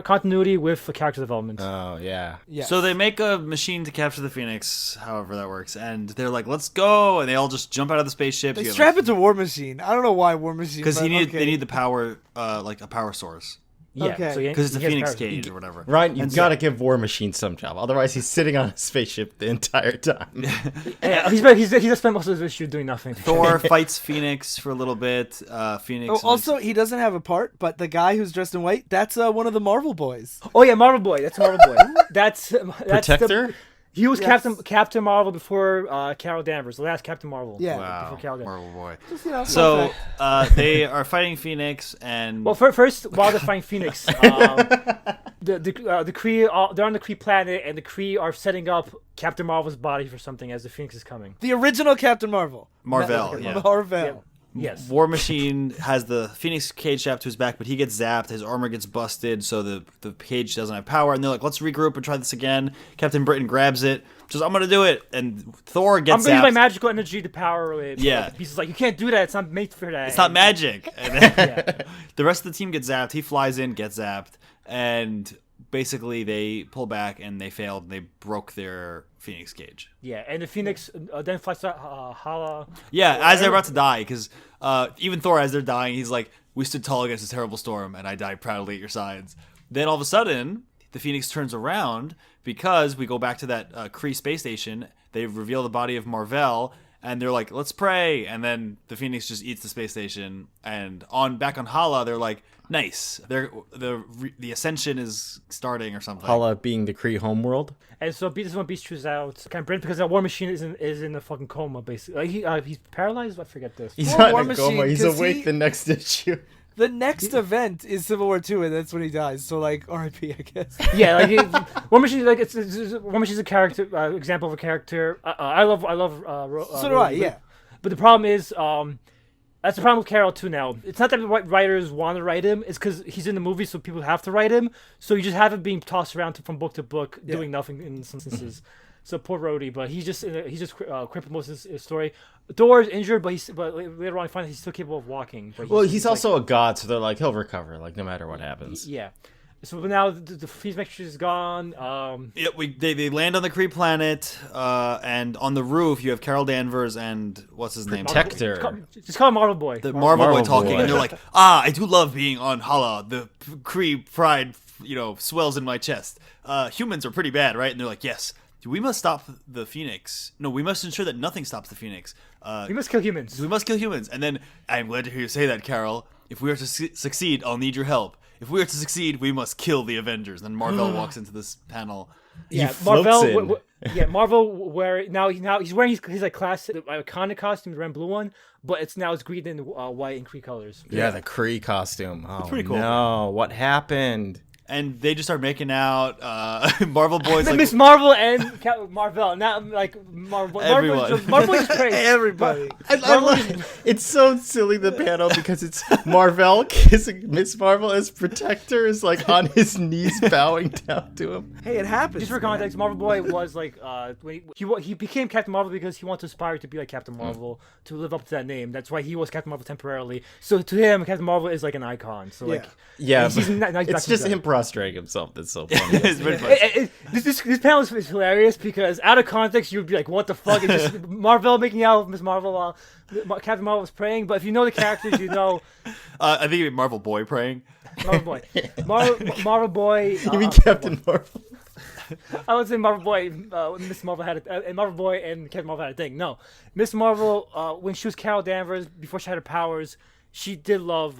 continuity with character development. Oh yeah. Yes. So they make a machine to capture the Phoenix, however that works, and they're like, "Let's go!" And they all just jump out of the spaceship. They strap it to War Machine. I don't know why War Machine. because but they okay. need the power, like a power source, Yeah, Okay. so because it's a he has Phoenix powers. cage or whatever. Ryan, you've got to give War Machine some job. Otherwise, he's sitting on a spaceship the entire time. Yeah, he just spent most of his issue doing nothing. Thor fights Phoenix for a little bit. Phoenix. Oh, also, he doesn't have a part, but the guy who's dressed in white, that's one of the Marvel boys. Oh yeah, Marvel Boy. That's Marvel Boy. that's Protector? He was Yes. Captain Marvel before Carol Danvers, the last Captain Marvel. Yeah. Wow, Before Carol Danvers. Marvel boy. Just, fun So fact. they are fighting Phoenix, and Well, first, while they're fighting Phoenix, the Kree they're on the Kree planet, and the Kree are setting up Captain Marvel's body for something as the Phoenix is coming. The original Captain Marvel. Marvel. Yeah. Marvel. Yeah. Yes. War Machine has the Phoenix cage strapped to his back, but he gets zapped. His armor gets busted, so the cage doesn't have power. And they're like, "Let's regroup and try this again." Captain Britain grabs it, says, "I'm gonna do it," and Thor I'm gets gonna use my zapped. magical energy to power it. Yeah. He's like, you can't do that. It's not made for that. It's not magic. And then Yeah. the rest of the team gets zapped. He flies in, gets zapped, and basically they pull back and they failed. They broke their Phoenix cage. Yeah, and the Phoenix then flies to Hala. Yeah, as they're about to die, because even Thor, as they're dying, he's like, "We stood tall against a terrible storm, and I died proudly at your sides." Then all of a sudden, the Phoenix turns around because we go back to that Kree space station. They reveal the body of Marvel, and they're like, "Let's pray." And then the Phoenix just eats the space station. And back on Hala, they're like, "Nice, the ascension is starting or something." Hala being the Kree homeworld. And so this is when Beast chooses out kind of Brent because that War Machine is in a fucking coma basically. He's paralyzed. I forget this. He's Well, not War in a coma. Machine, He's 'cause awake he- the next issue. The next event is Civil War 2, and that's when he dies. So, like, R.I.P., I guess. Yeah, like War Machine, like it's War Machine's a character example of a character. I love. So do I, yeah. But the problem is, that's the problem with Carol too. Now it's not that writers want to write him; it's because he's in the movie, so people have to write him. So you just have him being tossed around from book to book, doing nothing in some instances. So poor Rhodey, but he's just crippled most of his story. Thor is injured, but later on I find he's still capable of walking. But Well, he's also a god, so they're like, he'll recover, like no matter what happens. yeah. So now the Phoenix is gone. Yeah, they land on the Kree planet, and on the roof you have Carol Danvers and what's his name? Protector. Just call him Marvel Boy. The Marvel boy Marvel talking, boy. and they're like, "I do love being on Hala. The Kree pride, swells in my chest. Humans are pretty bad, right?" And they're like, "Yes, we must stop the Phoenix. No, we must ensure that nothing stops the Phoenix. We must kill humans. We must kill humans." And then, "I'm glad to hear you say that, Carol. If we are to succeed, I'll need your help. If we are to succeed, we must kill the Avengers." Then Marvel walks into this panel. Yeah, floats Marvel. in. Yeah, Marvel. Where now he's wearing his like classic iconic costume, the red and blue one, but it's green and white and Kree colors. Yeah, the Kree costume. Oh, pretty cool. No, what happened? And they just start making out. Marvel boys like Miss Marvel and Marvel, not like Marvel. Everyone. Marvel is great. Everybody. It's so silly, the panel, because it's Marvel kissing Miss Marvel as Protector is like on his knees bowing down to him. Hey, it happens. Just for context, Marvel Boy was like when he became Captain Marvel because he wanted to aspire to be like Captain Marvel to live up to that name. That's why he was Captain Marvel temporarily. So to him, Captain Marvel is like an icon. So like Yeah, he's but not back it's to just that. him prostrating himself that's so funny. it's very funny. This panel is hilarious because out of context you would be like, what the fuck? It's just Marvel making out with Miss Marvel while Captain Marvel was praying. But if you know the characters, you know I think you mean Marvel boy praying. Marvel Boy. Marvel Boy. You mean Captain Marvel? I would say Marvel Boy, Miss Marvel had and Marvel Boy and Captain Marvel had a thing. No, Miss Marvel, when she was Carol Danvers, before she had her powers, she did love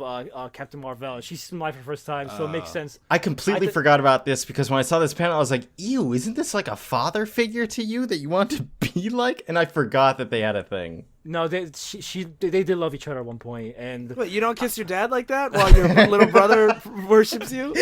Captain Marvel. And she's in life for the first time, so it makes sense. I completely forgot about this because when I saw this panel, I was like, ew, isn't this like a father figure to you that you want to be like? And I forgot that they had a thing. No, they did love each other at one point, and Wait, you don't kiss your dad like that while your little brother worships you?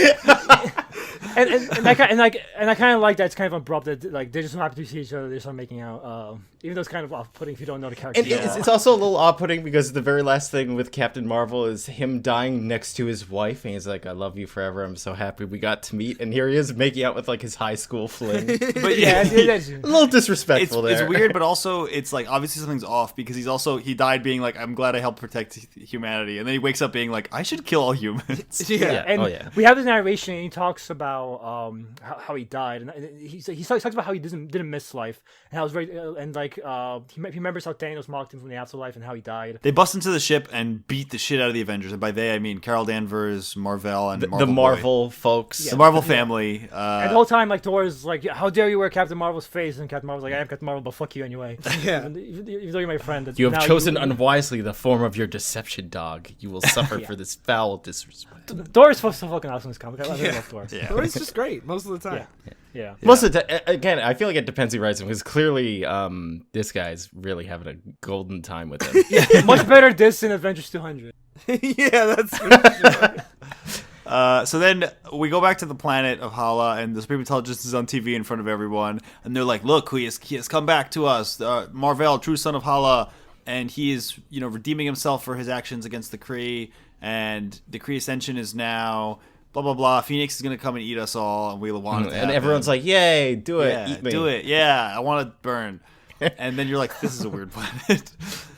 I kind of like that. It's kind of abrupt that like they just so happen to see each other. They start making out. Even though it's kind of off-putting if you don't know the character. And it's also a little off-putting because the very last thing with Captain Marvel is him dying next to his wife, and he's like, "I love you forever. I'm so happy we got to meet." And here he is making out with like his high school fling. But yeah, yeah, it's A little disrespectful there. it's weird, but also it's like obviously something's off because he died being like, I'm glad I helped protect humanity, and then he wakes up being like, I should kill all humans. Yeah. And we have this narration, and he talks about how he died, and he talks about how he didn't miss life, and how it was very and like he remembers how Thanos mocked him from the afterlife and how he died. They bust into the ship and beat the shit out of the Avengers, and by they I mean Carol Danvers, Marvel, and the Marvel Marvel folks. the Marvel family. And the whole time, like Thor is like, "How dare you wear Captain Marvel's face?" And Captain Marvel's like, "I am Captain Marvel, but fuck you anyway." Yeah. Even though you're my friend, You have now chosen unwisely the form of your deception, dog. You will suffer for this foul disrespect. Thor is so fucking awesome in this comic. I love Thor. Yeah. Thor is just great most of the time. Yeah. Most of the time, again, I feel like it depends who writes him because clearly this guy's really having a golden time with him. Much better this than Avengers 200. Yeah, that's for sure. So then we go back to the planet of Hala, and the Supreme Intelligence is on TV in front of everyone, and they're like, "Look, he has come back to us, Marvel, true son of Hala, and he is, redeeming himself for his actions against the Kree, and the Kree Ascension is now blah blah blah. Phoenix is gonna come and eat us all, and we'll want it to And happen." everyone's like, "Yay, do it, "Yeah, eat me." do it, yeah, I want to burn." And then you're like, "This is a weird planet."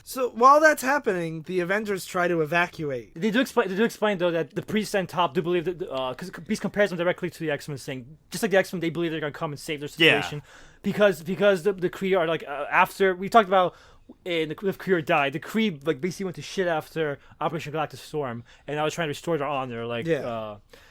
So while that's happening, the Avengers try to evacuate. They do explain though that the priests and Top do believe that because Beast compares them directly to the X-Men, saying just like the X-Men, they believe they're gonna come and save their situation because the Kree are like after we talked about. And the Kree died. The Kree like basically went to shit after Operation Galactic Storm, and I was trying to restore their honor.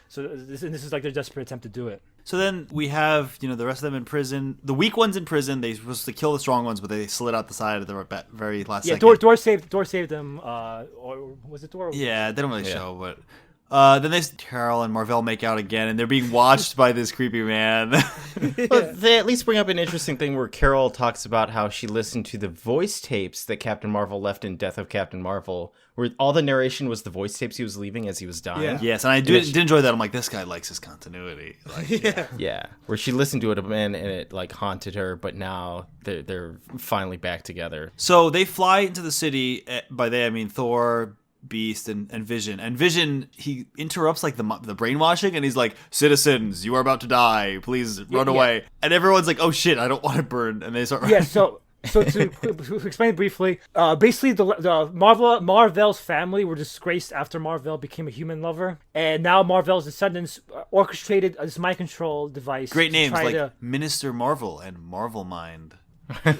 So this is like their desperate attempt to do it. So then we have, the rest of them in prison. The weak ones in prison. They were supposed to kill the strong ones, but they slid out the side at the very last second. Thor saved them. Or was it Thor? Yeah, they don't really show, but then Carol and Marvel make out again, and they're being watched by this creepy man. But they at least bring up an interesting thing where Carol talks about how she listened to the voice tapes that Captain Marvel left in Death of Captain Marvel, where all the narration was the voice tapes he was leaving as he was dying. Yeah. Yes, and I did enjoy that. I'm like, this guy likes his continuity. Like, Yeah, where she listened to it and it like haunted her, but now they're finally back together. So they fly into the city. By they I mean Thor, Beast, and Vision. And Vision, he interrupts like the brainwashing, and he's like, "Citizens, you are about to die. Please run away." And everyone's like, "Oh shit, I don't want to burn." And they start. Yeah. So to explain briefly, basically the Marvel's family were disgraced after Marvel became a human lover, and now Marvel's descendants orchestrated this mind control device. Great names like Minister Marvel and Marvel Mind.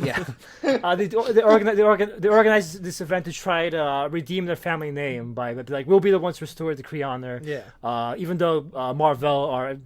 Yeah. They organized this event to try to redeem their family name by like, we'll be the ones to restore the Kree honor. Yeah. Even though Marvel, our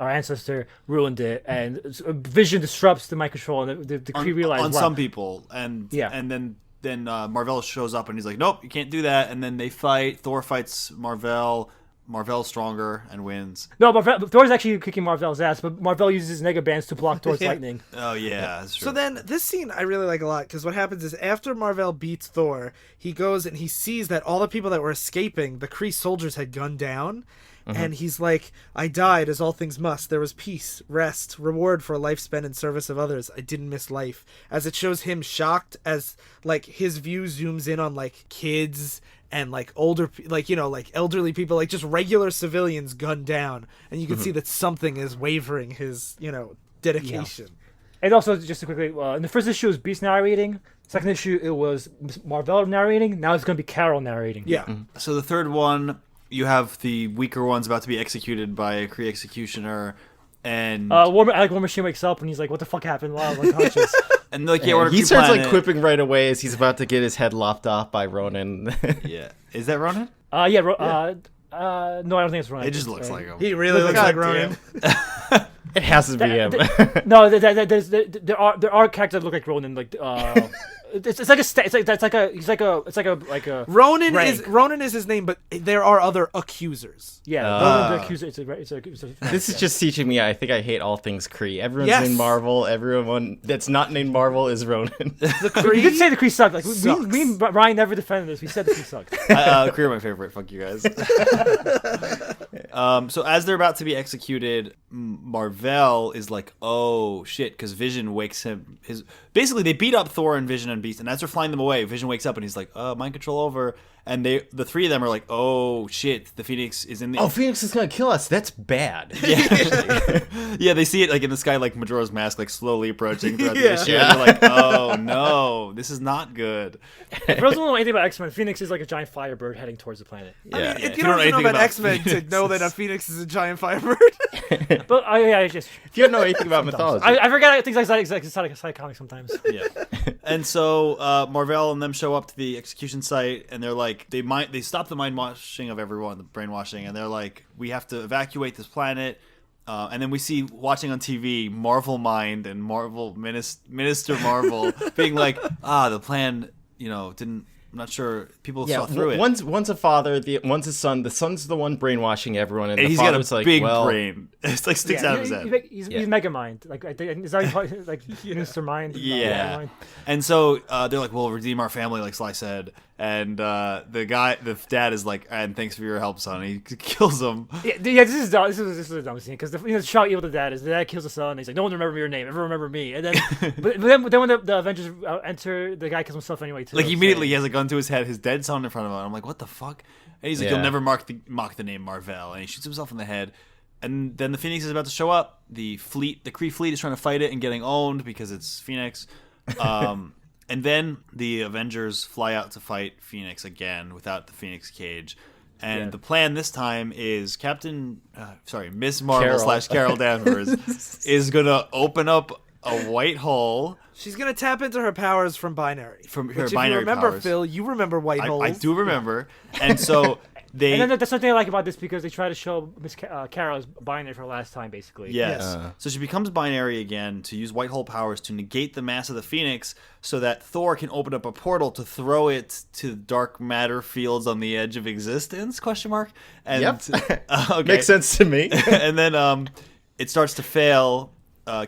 ancestor, ruined it, and Vision disrupts the mind control, and the Kree realize on some people, and then Marvel shows up and he's like, "Nope, you can't do that." And then they fight. Thor fights Marvel. Marvel's stronger and wins. No, but Thor's actually kicking Marvel's ass, but Marvel uses his nega bands to block Thor's lightning. Oh, yeah, that's true. So then this scene I really like a lot, because what happens is after Marvel beats Thor, he goes and he sees that all the people that were escaping, the Kree soldiers had gunned down. And he's like, "I died as all things must. There was peace, rest, reward for a life spent in service of others. I didn't miss life." As it shows him shocked as like his view zooms in on like kids and like older, like elderly people, like just regular civilians gunned down, and you can see that something is wavering his dedication. Yeah. And also, just to quickly, in the first issue it was Beast narrating. Second issue it was Marvel narrating. Now it's going to be Carol narrating. Yeah. So the third one, you have the weaker ones about to be executed by a Kree executioner, and War Machine wakes up and he's like, "What the fuck happened?" While I was unconscious. and like, yeah, we're on a He Kree starts planet. like quipping right away as he's about to get his head lopped off by Ronan. Yeah, is that Ronan? No, I don't think it's Ronan. It just looks like him. He really looks like Ronan. It has to be him. No, there are characters that look like Ronan. Like it's like a Ronan rank. is his name, but there are other accusers. Yeah, Ronan the accuser. It's a This is just teaching me. I think I hate all things Kree. Everyone's Yes. named Marvel. Everyone that's not named Marvel is Ronan. The We Kree. did say the Kree sucked. Like Sucks. me and Ryan never defended this. We said the Kree sucked. Kree are my favorite. Fuck you guys. So as they're about to be executed, Marvel is like, "Oh shit!" Because Vision wakes him. Basically they beat up Thor and Vision and Beast, and as they're flying them away, Vision wakes up and he's like, "Mind control over." And the three of them are like, "Oh shit!" The Phoenix is in the. Oh, Phoenix is gonna kill us. That's bad. Yeah, they see it like in the sky, like Majora's Mask, like slowly approaching throughout the issue, and they're like, "Oh no, this is not good." For those who don't know anything about X-Men, Phoenix is like a giant firebird heading towards the planet. I mean, Yeah. you don't have to know about X-Men to know that a Phoenix is a giant firebird. But I just If you don't know anything about mythology, I forget things like side comics sometimes. Yeah. And so Marvel and them show up to the execution site, and they're like, they stop the mind washing of everyone, the brainwashing, and they're like, we have to evacuate this planet. And then we see, watching on TV, Marvel Mind and Marvel Minister Marvel being like, the plan, didn't. I'm not sure people saw through it. One's a father, one's a son. The son's the one brainwashing everyone, and the he's got father's a like, big well, brain. It's like sticks out of his head. He's Mega Mind. Like I think, is that like Minister Mind? Yeah. Mind? And so they're like, we'll redeem our family, like Sly said. And the dad is like, and thanks for your help, son. He kills him. Yeah, this is dumb. This is a dumb scene because the shout evil the dad is. The dad kills the son. And he's like, no one remember your name. Everyone remember me. And then, but then when the Avengers enter, the guy kills himself anyway too. Like immediately, he has a gun to his head. His dead son in front of him. I'm like, what the fuck? And he's like, you'll never mock the name Marvel. And he shoots himself in the head. And then the Phoenix is about to show up. The Kree fleet is trying to fight it and getting owned because it's Phoenix. And then the Avengers fly out to fight Phoenix again without the Phoenix cage. And the plan this time is Miss Marvel / Carol Danvers is going to open up a white hole. She's gonna tap into her powers from binary. From her which, binary if you remember, powers. Phil, you remember white holes. I do remember. And so they... And then that's something I like about this because they try to show Miss Carol as binary for the last time, basically. Yes. So she becomes binary again to use white hole powers to negate the mass of the Phoenix so that Thor can open up a portal to throw it to dark matter fields on the edge of existence, ? And, Yep. Okay. Makes sense to me. And then it starts to fail.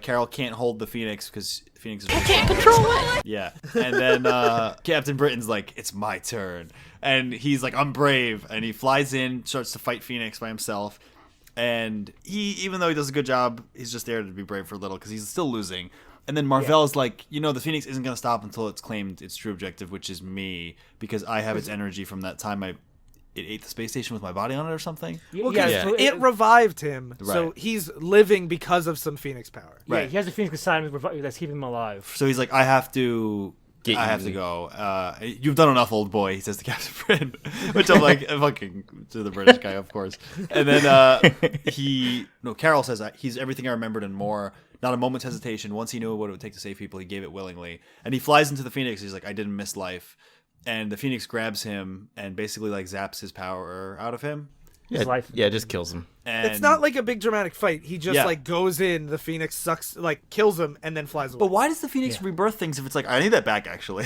Carol can't hold the Phoenix because Phoenix is... I can't control it! Yeah. And then Captain Britain's like, it's my turn. And he's like, I'm brave. And he flies in, starts to fight Phoenix by himself. And even though he does a good job, he's just there to be brave for a little because he's still losing. And then Marvel is like, the Phoenix isn't going to stop until it's claimed its true objective, which is me, because I have its energy from that time it ate the space station with my body on it or something. Well, so it revived him, so he's living because of some Phoenix power. Yeah, Right. he has a Phoenix inside him that's keeping him alive. So he's like, I have to go. You've done enough, old boy, he says to Captain Britain. Which I'm like, fucking to the British guy, of course. And then Carol says, he's everything I remembered and more. Not a moment's hesitation. Once he knew what it would take to save people, he gave it willingly. And he flies into the Phoenix. He's like, I didn't miss life. And the Phoenix grabs him and basically like zaps his power out of him. His life. Yeah, just kills him. And It's not like a big dramatic fight. He just like goes in, the Phoenix sucks, like kills him, and then flies away. But why does the Phoenix rebirth things if it's like, I need that back actually?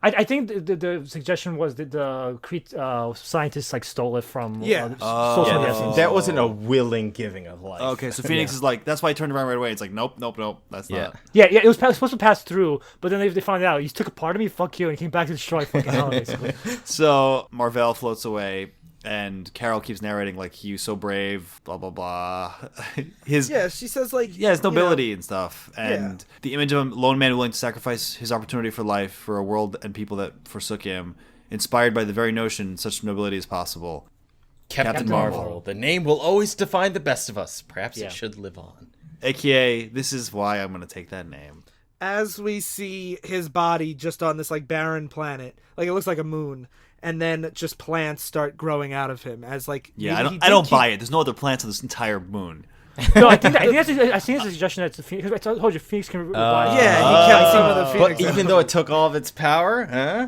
I think the suggestion was that the Crete scientists like stole it from social media. That wasn't a willing giving of life. Okay, so Phoenix is like, that's why I turned around right away. It's like, nope, that's not. Yeah, it was supposed to pass through, but then they found out, you took a part of me, fuck you, and he came back to destroy fucking hell, basically. So Marvel floats away, and Carol keeps narrating like, he was so brave, blah blah blah. She says like, his nobility and stuff, and the image of a lone man willing to sacrifice his opportunity for life for a world and people that forsook him, inspired by the very notion such nobility is possible. Captain Marvel. The name will always define the best of us. Perhaps it should live on. AKA, this is why I'm going to take that name. As we see his body just on this like barren planet, like it looks like a moon, and then just plants start growing out of him as like I don't buy it. There's no other plants on this entire moon. No, I think I think it's a suggestion that Phoenix. I told you Phoenix can revive. He kept some of the Phoenix. But even though it took all of its power, huh?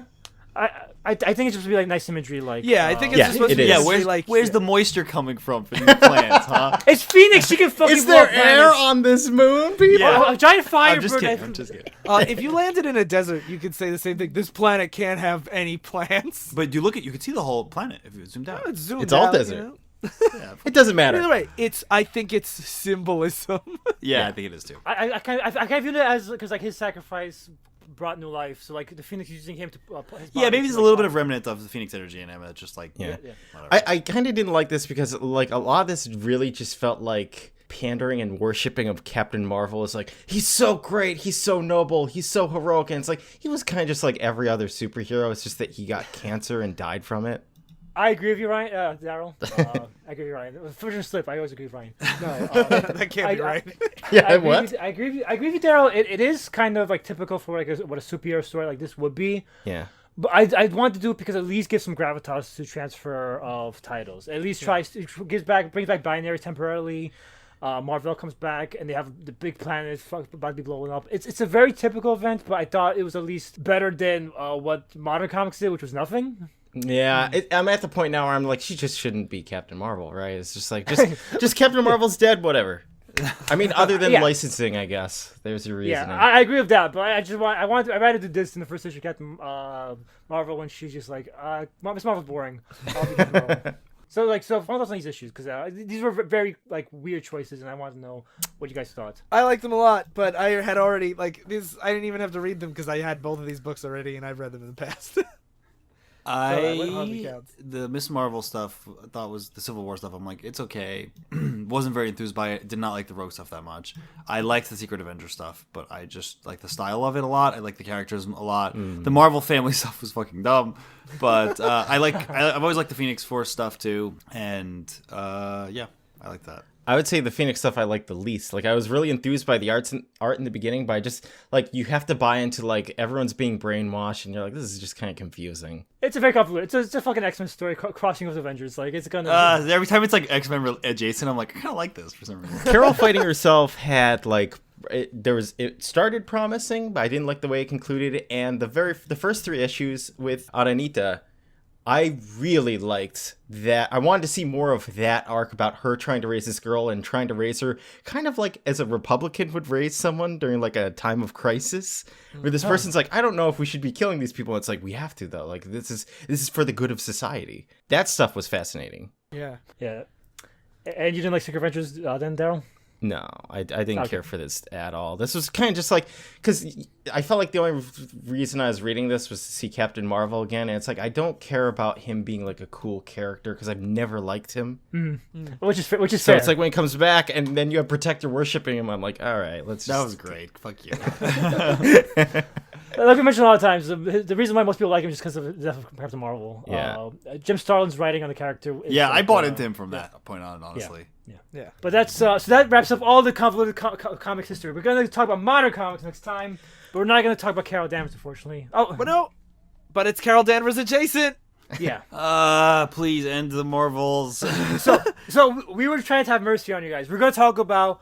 I think it's just to be like nice imagery, like I think it's just supposed to be where's the moisture coming from for these plants, huh? It's Phoenix. She can fucking. Is there air on this moon, people? Yeah. A giant firebird. I'm just kidding. If you landed in a desert, you could say the same thing. This planet can't have any plants. But you could see the whole planet if you zoomed out. It's all out, desert. It doesn't matter. Either way, I think it's symbolism. Yeah, I think it is too. I kind of view it as because like his sacrifice brought new life. So like the Phoenix using him to his Yeah, body maybe to, there's a like, little bit of remnant of the Phoenix energy in him. It's just like Yeah. whatever. I kind of didn't like this because like a lot of this really just felt like pandering and worshipping of Captain Marvel. Is like, he's so great, he's so noble, he's so heroic, and it's like he was kind of just like every other superhero. It's just that he got cancer and died from it. I agree with you, Ryan. Daryl. I agree with you, Ryan. First slip. I always agree with Ryan. No, That can't be right. Yeah, what? I agree with you, Daryl. It is kind of like typical for like what a superhero story like this would be. Yeah. But I want to do it because at least give some gravitas to transfer of titles. At least brings back binaries temporarily. Marvel comes back and they have the big planet about to be blowing up. It's a very typical event, but I thought it was at least better than what modern comics did, which was nothing. Yeah, I'm at the point now where I'm like, she just shouldn't be Captain Marvel, right? It's just like, just Captain Marvel's dead, whatever. I mean, other than licensing, I guess. There's your reasoning. Yeah, I agree with that, but I'd rather do this in the first issue of Captain Marvel when she's just like, Miss Marvel's boring. I'll be Captain Marvel. So follow us on these issues because these were very like weird choices, and I wanted to know what you guys thought. I liked them a lot, but I had already like these. I didn't even have to read them because I had both of these books already, and I've read them in the past. The Miss Marvel stuff I thought was the Civil War stuff. I'm like, it's okay. Wasn't very enthused by it. Did not like the Rogue stuff that much. I liked the Secret Avenger stuff, but I just like the style of it a lot. I like the characters a lot. The Marvel family stuff was fucking dumb, but I've always liked the Phoenix Force stuff too, and I like that. I would say the Phoenix stuff I like the least. Like, I was really enthused by the art in the beginning, but I just, like, you have to buy into, like, everyone's being brainwashed, and you're like, this is just kind of confusing. It's a very complicated. It's a fucking X-Men story crossing with Avengers. Like, it's gonna. Every time it's like X-Men adjacent, I'm like, I kind of like this for some reason. Carol fighting herself had, like, it started promising, but I didn't like the way it concluded, and the first 3 issues with Aranita, I really liked that. I wanted to see more of that arc about her trying to raise this girl and trying to raise her kind of like as a Republican would raise someone during like a time of crisis, where this person's like, I don't know if we should be killing these people. It's like, we have to though. Like, this is for the good of society. That stuff was fascinating. Yeah. Yeah. And you didn't like Secret Adventures then, Daryl? No, I didn't care for this at all. This was kind of just like, because I felt like the only reason I was reading this was to see Captain Marvel again, and it's like, I don't care about him being like a cool character because I've never liked him. Which is So fair. it's like when he comes back and then you have Protector worshiping him, I'm like, all right, let's That just... was great. Fuck you. Like we mentioned a lot of times, the reason why most people like him is just because of the death of Captain Marvel. Yeah. Jim Starlin's writing on the character. Yeah, I bought into him from that point on, honestly. Yeah. But that's so that wraps up all the convoluted comics history. We're going to talk about modern comics next time, but we're not going to talk about Carol Danvers, unfortunately. Oh, But no. But it's Carol Danvers adjacent. yeah. Please end the Marvels. So we were trying to have mercy on you guys. We're going to talk about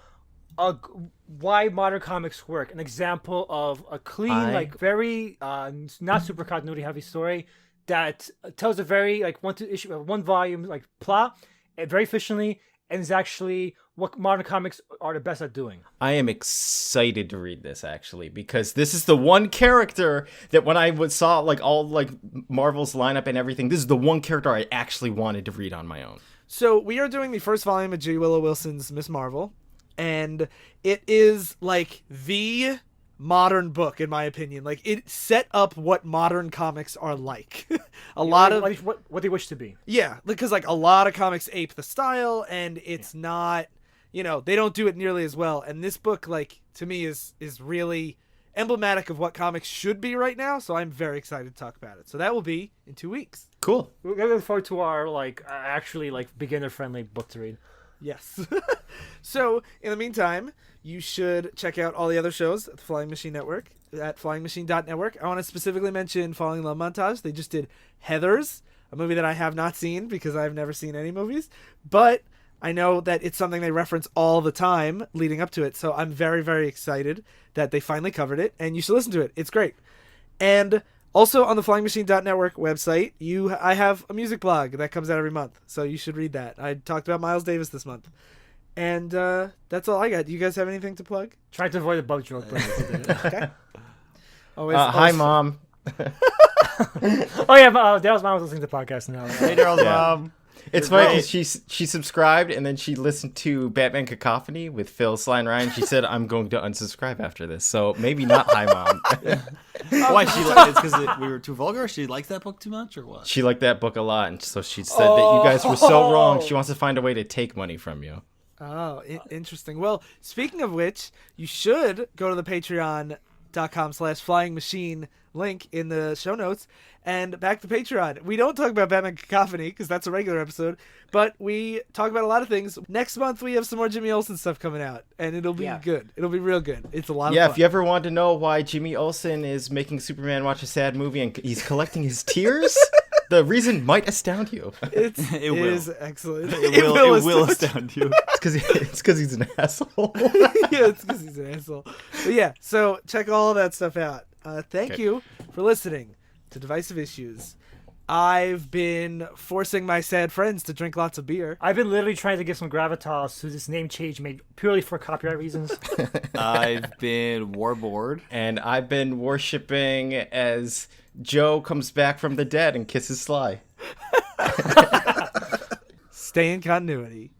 why modern comics work. An example of a clean, like very not super continuity heavy story that tells a very like one volume like plot very efficiently, and is actually what modern comics are the best at doing. I am excited to read this actually, because this is the one character that when I saw like all like Marvel's lineup and everything, this is the one character I actually wanted to read on my own. So we are doing the first volume of G. Willow Wilson's Miss Marvel, and it is like the modern book in my opinion. Like, it set up what modern comics are like. What they wish to be. Yeah, because like a lot of comics ape the style, and it's not, they don't do it nearly as well. And this book, like, to me is really emblematic of what comics should be right now. So I'm very excited to talk about it. So that will be in 2 weeks. Cool. We're going to look forward to our like actually like beginner friendly book to read. Yes. So in the meantime, you should check out all the other shows at the Flying Machine Network at flyingmachine.network. I want to specifically mention Falling in Love Montage. They just did Heathers, a movie that I have not seen because I've never seen any movies, but I know that it's something they reference all the time leading up to it. So I'm very, very excited that they finally covered it, and you should listen to it. It's great. And also on the flyingmachine.network website, I have a music blog that comes out every month, so you should read that. I talked about Miles Davis this month. And that's all I got. Do you guys have anything to plug? Try to avoid a bug joke. But Okay. Hi, Mom. Oh yeah, Daryl's mom was listening to the podcast now. Hey, Daryl's mom. It's funny because she subscribed and then she listened to Batman Cacophony with Phil Sly and Ryan. She said, I'm going to unsubscribe after this. So maybe not Hi Mom. Why she like it's because we were too vulgar? She liked that book too much, or what? She liked that book a lot, and so she said that you guys were so wrong. She wants to find a way to take money from you. Oh, interesting. Well, speaking of which, you should go to the patreon.com/flying machine link in the show notes and back to Patreon. We don't talk about Batman Cacophony because that's a regular episode, but we talk about a lot of things. Next month we have some more Jimmy Olsen stuff coming out, and it'll be good. It'll be real good. It's a lot of fun. Yeah, if you ever want to know why Jimmy Olsen is making Superman watch a sad movie and he's collecting his tears, the reason might astound you. It will. is excellent. It will astound you. It's because he's an asshole. Yeah, it's because he's an asshole. But yeah, so check all of that stuff out. Thank you for listening to Divisive Issues. I've been forcing my sad friends to drink lots of beer. I've been literally trying to give some gravitas to this name change made purely for copyright reasons. I've been warboard. And I've been worshipping as Joe comes back from the dead and kisses Sly. Stay in continuity.